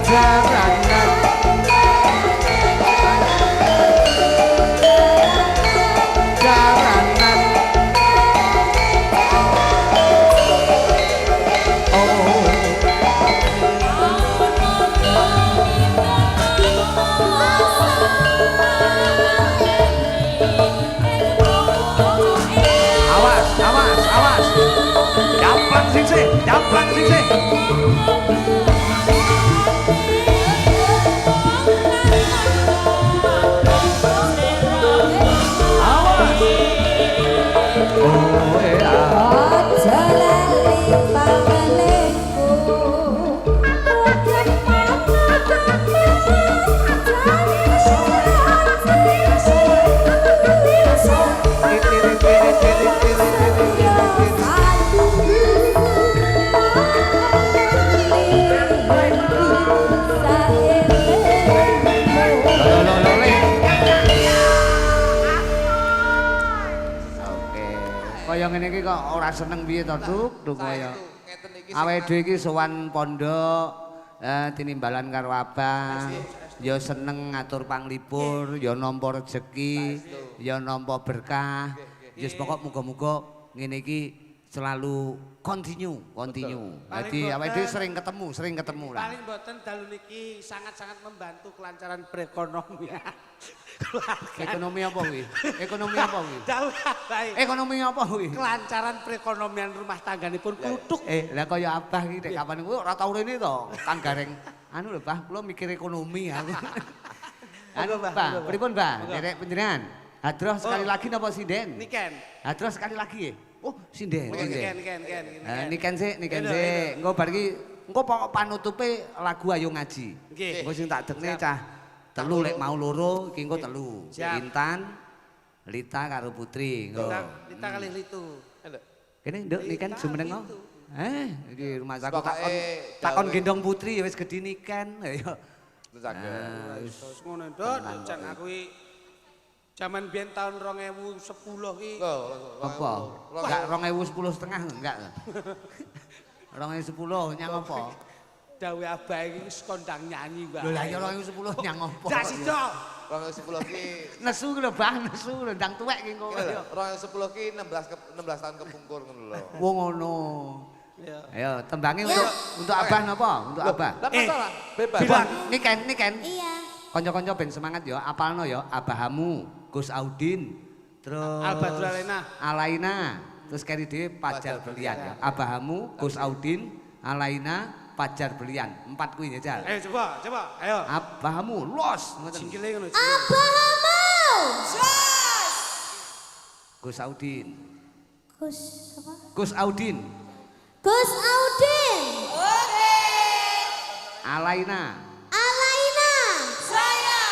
Jalanan jalanan awas awas awas jamplang sing jamplang sing kaya ngene iki kok ora seneng piye to, Duk kaya. Awake dhewe iki sowan pondok tinimbalan karo Abah. Ya seneng ngatur panglipur, ya nampa rejeki, ya nampa berkah. Ya pokok muga-muga ngene iki selalu continue. Jadi awake dhewe sering ketemu lah. Paling mboten dalu niki sangat-sangat membantu kelancaran perekonomian. Ekonomi apa kuwi? Ekonomi apa kuwi? Dawuh bae. Ekonomi apa kuwi? Kelancaran perekonomian rumah tangganipun kluthuk. Lah kaya Abah iki nek kapan kuwi ora tau rene to, Kang Gareng. Anu lho, Bah, kula mikir ekonomi aku. Anu, Bah, pripun, Bah? Derek panjenengan. Hadroh sekali lagi napa sinden? Niken. Hadroh sekali lagi ya? Oh, sinden. Niken. Niken sik. Engko bar iki engko pokok panutupe lagu Ayo Ngaji. Nggih. Engko sing tak dekne cah telu lek mau loro iki engko telu. Intan, Lita karo Putri. Engko. Lita kalih Litu. Kene nduk Niken jumeneng kok. Iki rumah saku takon gendong Putri ya wis gedhi Niken. Ayo. Terus ngono nduk, jan aku iki jaman biyen tahun 2010 iki. Apa? Enggak 2010 setengah enggak. 2010 nyang apa? Dawe Abah iki wis kondang nyanyi, Mbak. Lho lah ya 2010 nyang apa? Dak sida. 2010 ki Nesu ki lho Bang, nesu lho ndang tuwek ki engko. 2010 ki 16 tahun kepungkur ngono lho. Wong ngono. Ya. Ayo tembange untuk Abah napa? Untuk Abah. Lah masalah bebas. Bilang Niken. Iya. Kanca-kanca ben semangat ya, apalno ya Abahamu, Gus Audin, terus Alba Dralena. Alaina, terus keri dhewe Pajar Belian ya. Abahamu, Gus Audin, Alaina, Pajar Belian. 4 kuwi ya, Jal. Ayo coba. Ayo. Abahamu, los ngoten. Singkile ngono. Abahamu. Gus Audin. Gus apa? Gus Audin. Gus Audin. Alaina. Alaina. Saya.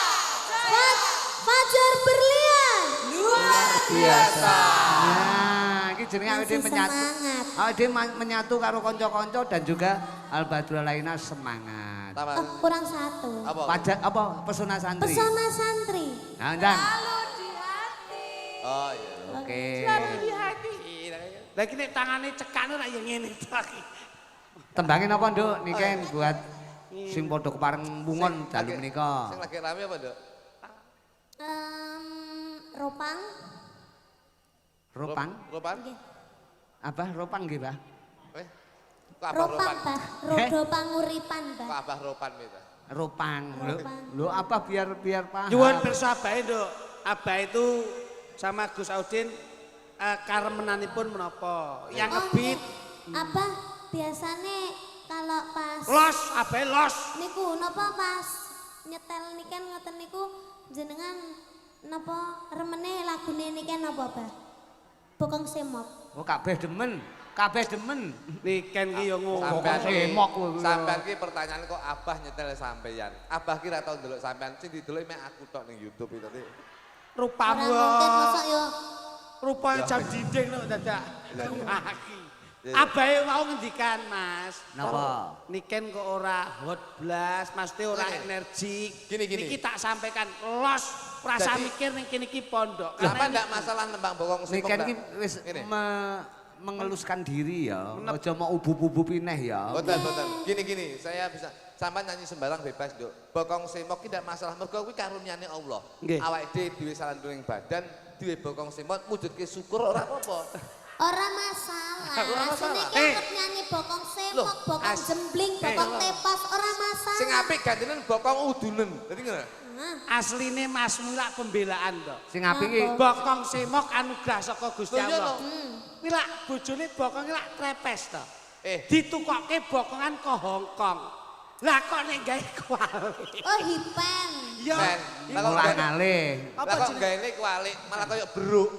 Fajar Berlian. Luar biasa. Nah, iki jenenge awake dhewe menyatu. Semangat. Awake dhewe menyatu karo kanca-kanca dan juga Albadra Laina semangat. Tambah. Oh, kurang satu. Apa? Pajak apa? Pesona santri. Pesona santri. Nah, Ndang. Oh iya. Oke. Lah iki nek tangane cekane ra ya ngene to iki. Tembangin apa, Nduk? Niken buat sing padha kepareng mungon dalu menika. Sing lagi rame apa, Dok? Ropang. Ropang? Ropan? Abah ropang nggih, Bah? Kok abah Ropang, ropan? Bah. Rodo panguripan, Kok Bah. abah ropan gitu? Ropang. Ropang. Lho apa biar paham. Nyuwun pirsa Abah Nduk. Abah itu sama Gus Audin karemenanipun menapa? Yang Oh, ngebit Abah biasane kalau pas los, abe los. niku napa pas nyetel niken ngoten niku jenengan napa remene lagune niken napa, Bah? Bokong semok. Oh kabeh demen, kabeh demen. Niken ki yo ngono. Sampean semok kuwi. Sampean ki pertanyaan kok Abah nyetel sampeyan. Abah ki ra tau ndelok sampean, sing didelok mek aku tok ning YouTube itu tadi. Rupamu. Ora mungkin mosok yo Rupanya jam dinding lho dadak. Abahe mau ngendikan, Mas. Napa? Niken kok ora hot blast, mesti ora energik. Gini. Niki tak sampaikan los, rasa Jadi- mikir ning kene iki pondok. Kenapa ndak masalah nembang bokong Ini simok? kan ndak? iki wis Ngene. mengeluskan diri ya. Aja mau ubub-ubub pineh ya. Betul. Gini, saya bisa sampean nyanyi sembarang bebas, Nduk. Bokong semok ki ndak masalah, mergo kuwi karunyane Allah. Nggih. Awake dhewe salanduring badan, duwe bokong semok mujudke syukur ora apa-apa. ora masalah. Ora masalah. Seniki arep nyanyi bokong semok, Loh, bokong jembling, bokong tepas ora masalah. Sing apik gantenen bokong udunen. Dadi ngono. Asline Mas Mila pembelaan to. Sing apik iki Bokong semok anugerah saka Gusti Lho, iya Allah. lho. Kuwi lak bojone bokong lak trepes to. Eh, Ditukokke bokongan ke Hong Kong. Lah kok nek gawe kuali. Oh, hipen. Ya. Ben, kalau mulang nggak- alih. Apa lah kok jeneng? gaene kualik malah koyo beruk.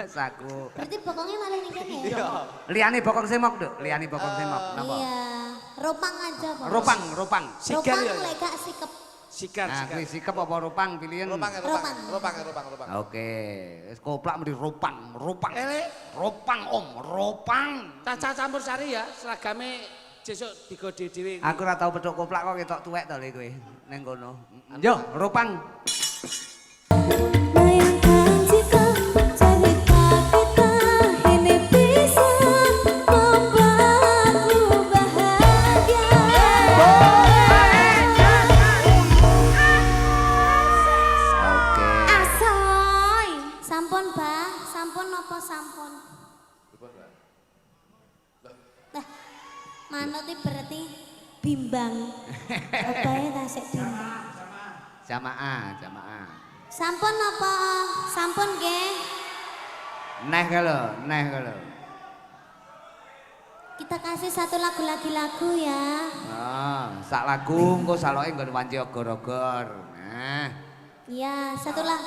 Saku. Berarti bokongnya malah niken ya? Iya. Liane bokong semok, Duk. Liane bokong semok. Napa? Iya. Ropang aja, Pak. Ropang. Sigar Ropang ya. lek gak sikep. Sigar, Nah, sigar. kuwi sikep apa ropang pilihan. Ropang. Oke, wis koplak mesti ropang. Ele. Ropang Om, ropang. Caca campur sari ya, seragame sesuk digode dhewe. Aku ora tau pedhok koplak kok ketok tuwek to le kowe ning kono. Yo, ropang. Bayangkan jika cerita kita ini bisa membuatku bahagia. Oke. Asoy. Sampun, Bah. Sampun apa sampun? Nah, manut iki berarti bimbang. Obahe tasik bimbang. Jamaah. Sampun apa? Sampun nggih. Neh kalau. Kita kasih satu lagu lagi lagu ya. Sak lagu engko saloke nggon wanci ogor-ogor. Nah, Iya, satu lah.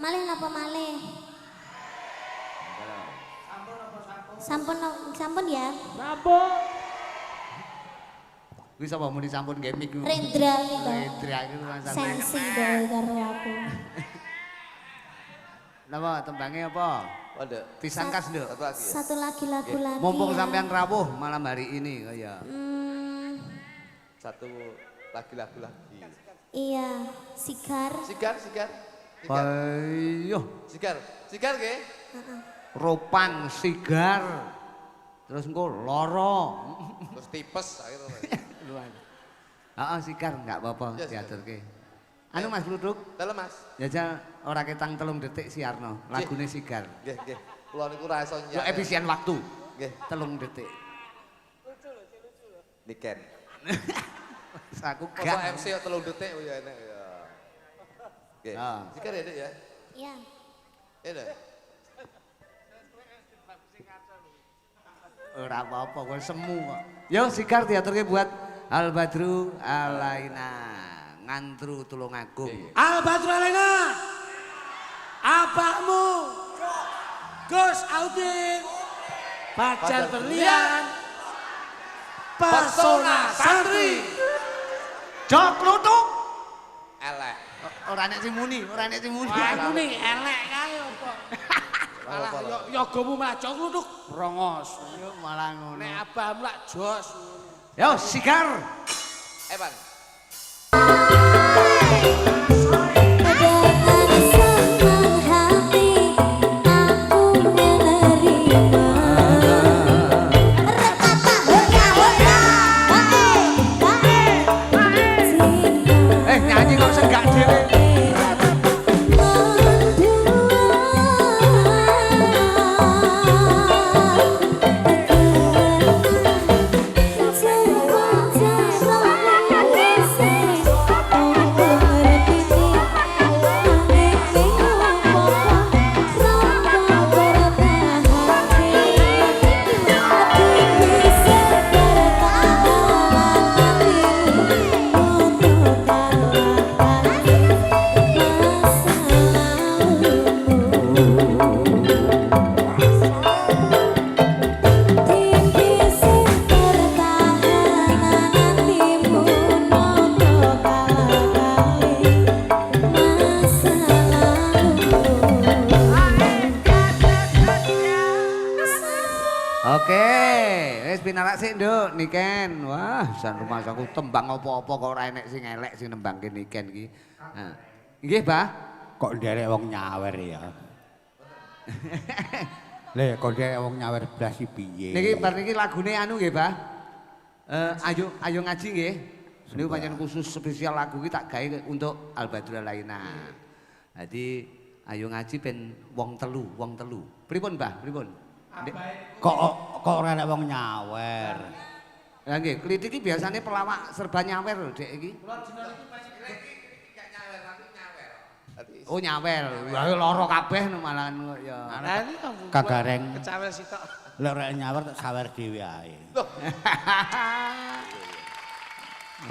Malih napa malih? Sampun ya. kuwi sapa muni sampun nggih mik. Rendra gitu. Rendra iki sampean. Sensi deh karo aku. Napa tembangnya apa? Waduh. Disangkas, Nduk. Satu lagi ya. Satu lagi lagu lagi. Mumpung ya. sampean rawuh malam hari ini kaya. Satu lagi lagu lagi. Iya, sigar. Sigar. Ayo, Sigar nggih. ropang sigar. Terus engko loro. Terus tipes akhirnya. Heeh, sigar enggak apa-apa Ya, sigar. diaturke. Anu Mas Bluduk, Dalam Mas. jajal ora ketang 3 detik siarno, lagune sigar. Nggih. Kula niku ra iso Yo efisien waktu. Nggih. 3 detik. Niken. Aku Kok gak. MC kok 3 detik oh ya enak ya. Nggih. Ah. Sigar ya, Dik ya. Iya. Enak. Ora apa-apa, kowe semu kok. Yo sigar diaturke buat Al Badru Alaina. Ngantru Tulungagung. Al-Badru Alaina. Abahmu. Gus Audin. Pacar berlian. Pesona santri. Jok lutuk. Elek. Ora nek sing muni, Wah, aku nih elek kae apa. Malah yogamu malah jok luduk brongos. Yo malah ngono. Nek abahmu lak jos. Yo sigar. Evan. Dengan senang hati aku menerima rekata hoya cinta Nyanyi kok senggak dhewe. Semua jalan Oke, wis pinarak sik nduk Niken. Wah, jan rumah aku tembang apa-apa kok ora enek sing elek sing nembangke Niken iki. Nah. Nggih, Bah. Kok nderek wong nyawer ya. Le, kok nderek wong nyawer blas iki piye? Niki bar niki lagune anu nggih, Bah. Ayo ngaji nggih. Niku pancen khusus spesial lagu iki tak gawe untuk Albadra Laina. Jadi ayo ngaji ben wong telu. Pripun, Bah? Pripun? Kok ora enek wong nyawer. Lah nggih, Klitik iki biasane pelawak serba nyawer lho, Dek iki. Oh nyawer. Lah lara kabeh malahan ya. Lah ini Kagareng. kecawer sitok. Lek ora nyawer tak sawer dhewe ae.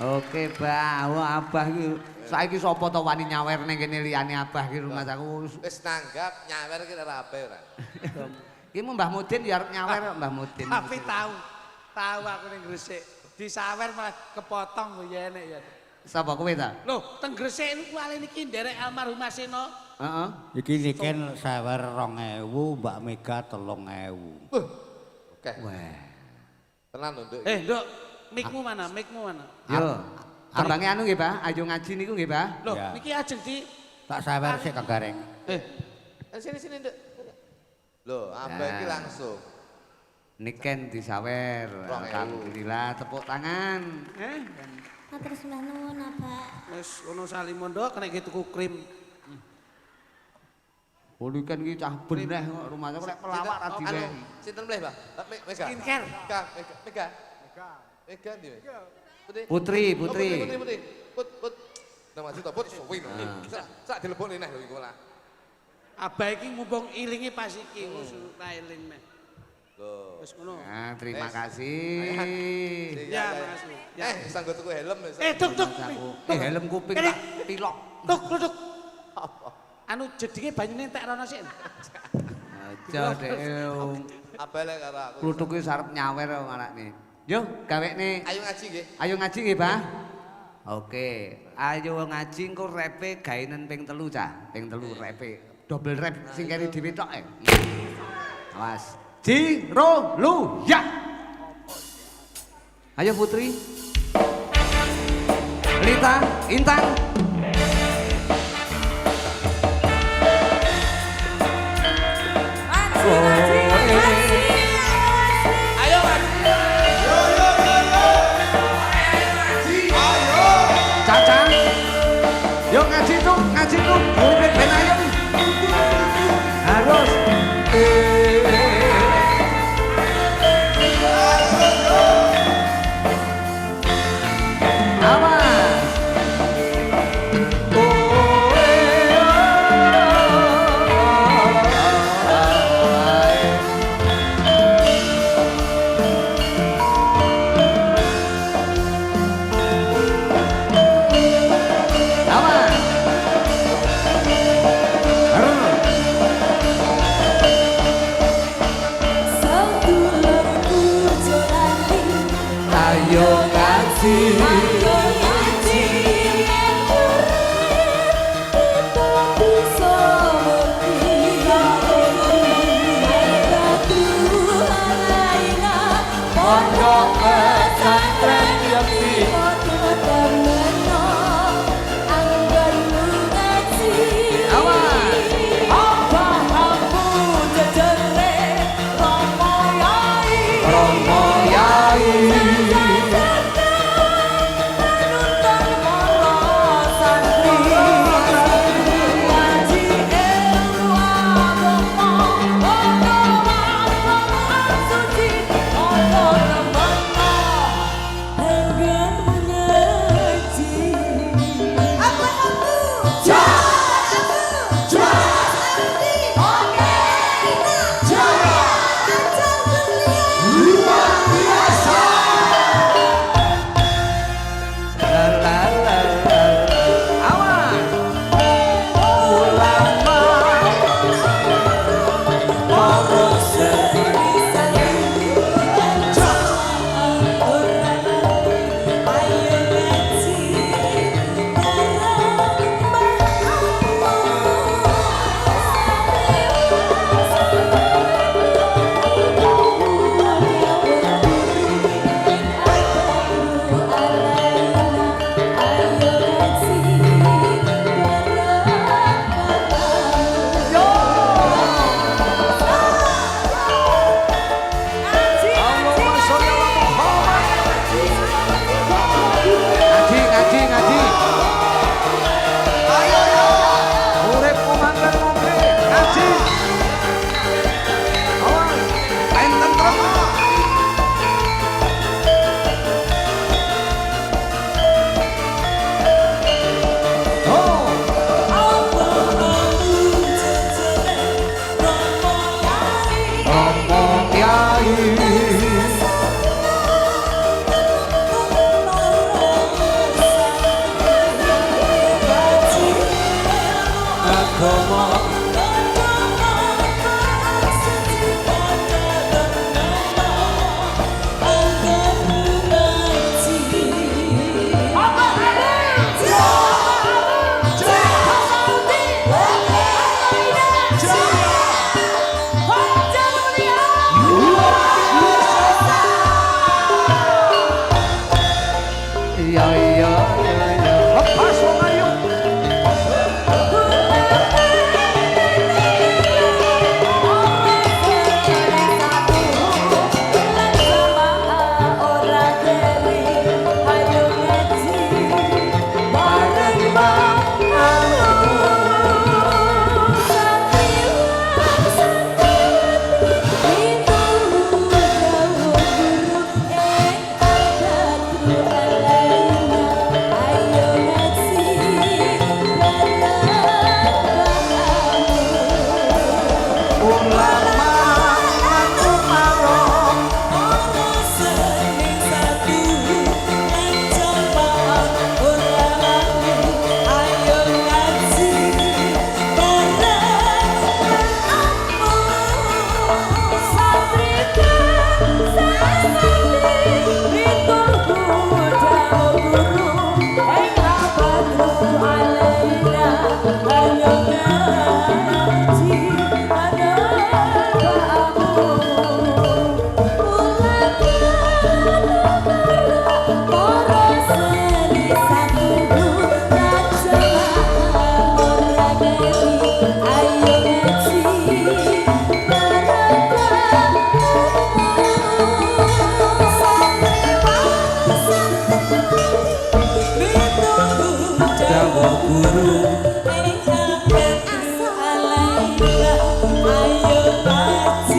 Oke, Bah. Wah, Abah iki saiki sapa to wani nyawer ning kene liyane Abah iki rumah aku. Wis nanggap nyawer ki ora ape ora. Iki Mbah Mudin ya arep nyawer kok Mbah Mudin. Tapi tahu aku ning Gresik. Disawer malah kepotong kok ya enek ya. Sapa kowe ta? Loh, teng Gresik niku wali niki nderek almarhum Maseno. Heeh. Iki Niken sawer 2000, Mbak Mega 3000. Oke. Wah. Tenan lho, Nduk. Nduk, mikmu mana? Mikmu mana? Yo. Tembange anu nggih, Bah. Ayo ngaji niku nggih, Bah. Loh, Ya. niki ajeng di Tak sawer sik Kagareng. Sini, Nduk. Loh, ambek iki langsung. Niken disawer. 2000. Alhamdulillah, tepuk tangan. Matur sembah nuwun, Abah. wis ono salimondo kena tuku krim. Niken iki cah beneh kok rumahnya kok lek pelawak ra diwehi. Sinten mleh, Pak? Mega. Skincare. Mega. Mega ndi? Putri. Putri. Put. Nama juta put suwi. Sak dilebokne neh lho iku lah. Abah iki mumpung ilinge pas iki wis eling neh. Loh. Wis ngono. Nah, terima Wes. kasih. Ya, makasih. Ya. Sanggo tuku helm wis. Duk. Helm kuping Kene. tak pilok. Duk. Anu jedinge banyune entek rono sik. Aja dek. Abale karo aku. Kluthuk iki sarep nyawer kok anakne. Yo, gawekne. Ayo ngaji nggih. Ayo ngaji nggih, Pak. Oke, ayo ngaji engko repe gaenen ping 3 cah, ping 3 repe. Double rep sing keri dhewe tok e. Awas. Jiro lu ya. Ayo Putri. Lita, Intan. Ayo ngaji. Caca. Yo ngaji tuh, murid ben ayo. Harus. Awas. Ayo kasih. Pondok pesantren Yakti. Awas. Romo Yai.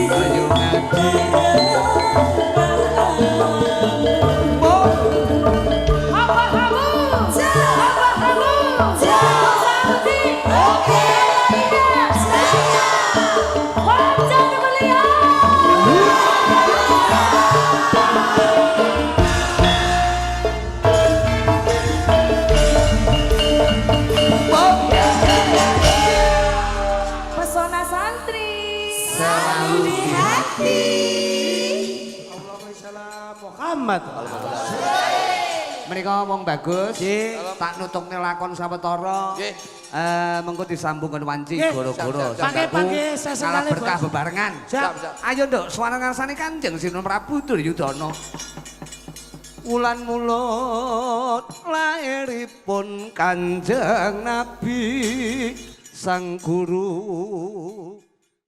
Ayo ngaji. Pesona santri. Selalu di hati. Muhammad. Menika wong bagus. Nggih. Tak nutukne lakon sawetara. Nggih. Mengko disambung kan wanci Nggih. goro-goro. Siap, siap. Pakai Ngalah sesekali berkah bos. bebarengan. Siap. Siap. Ayo nduk, suara ngarsane Kanjeng Sinun Prabu Duryudana. Wulan mulut lairipun Kanjeng Nabi Sang Guru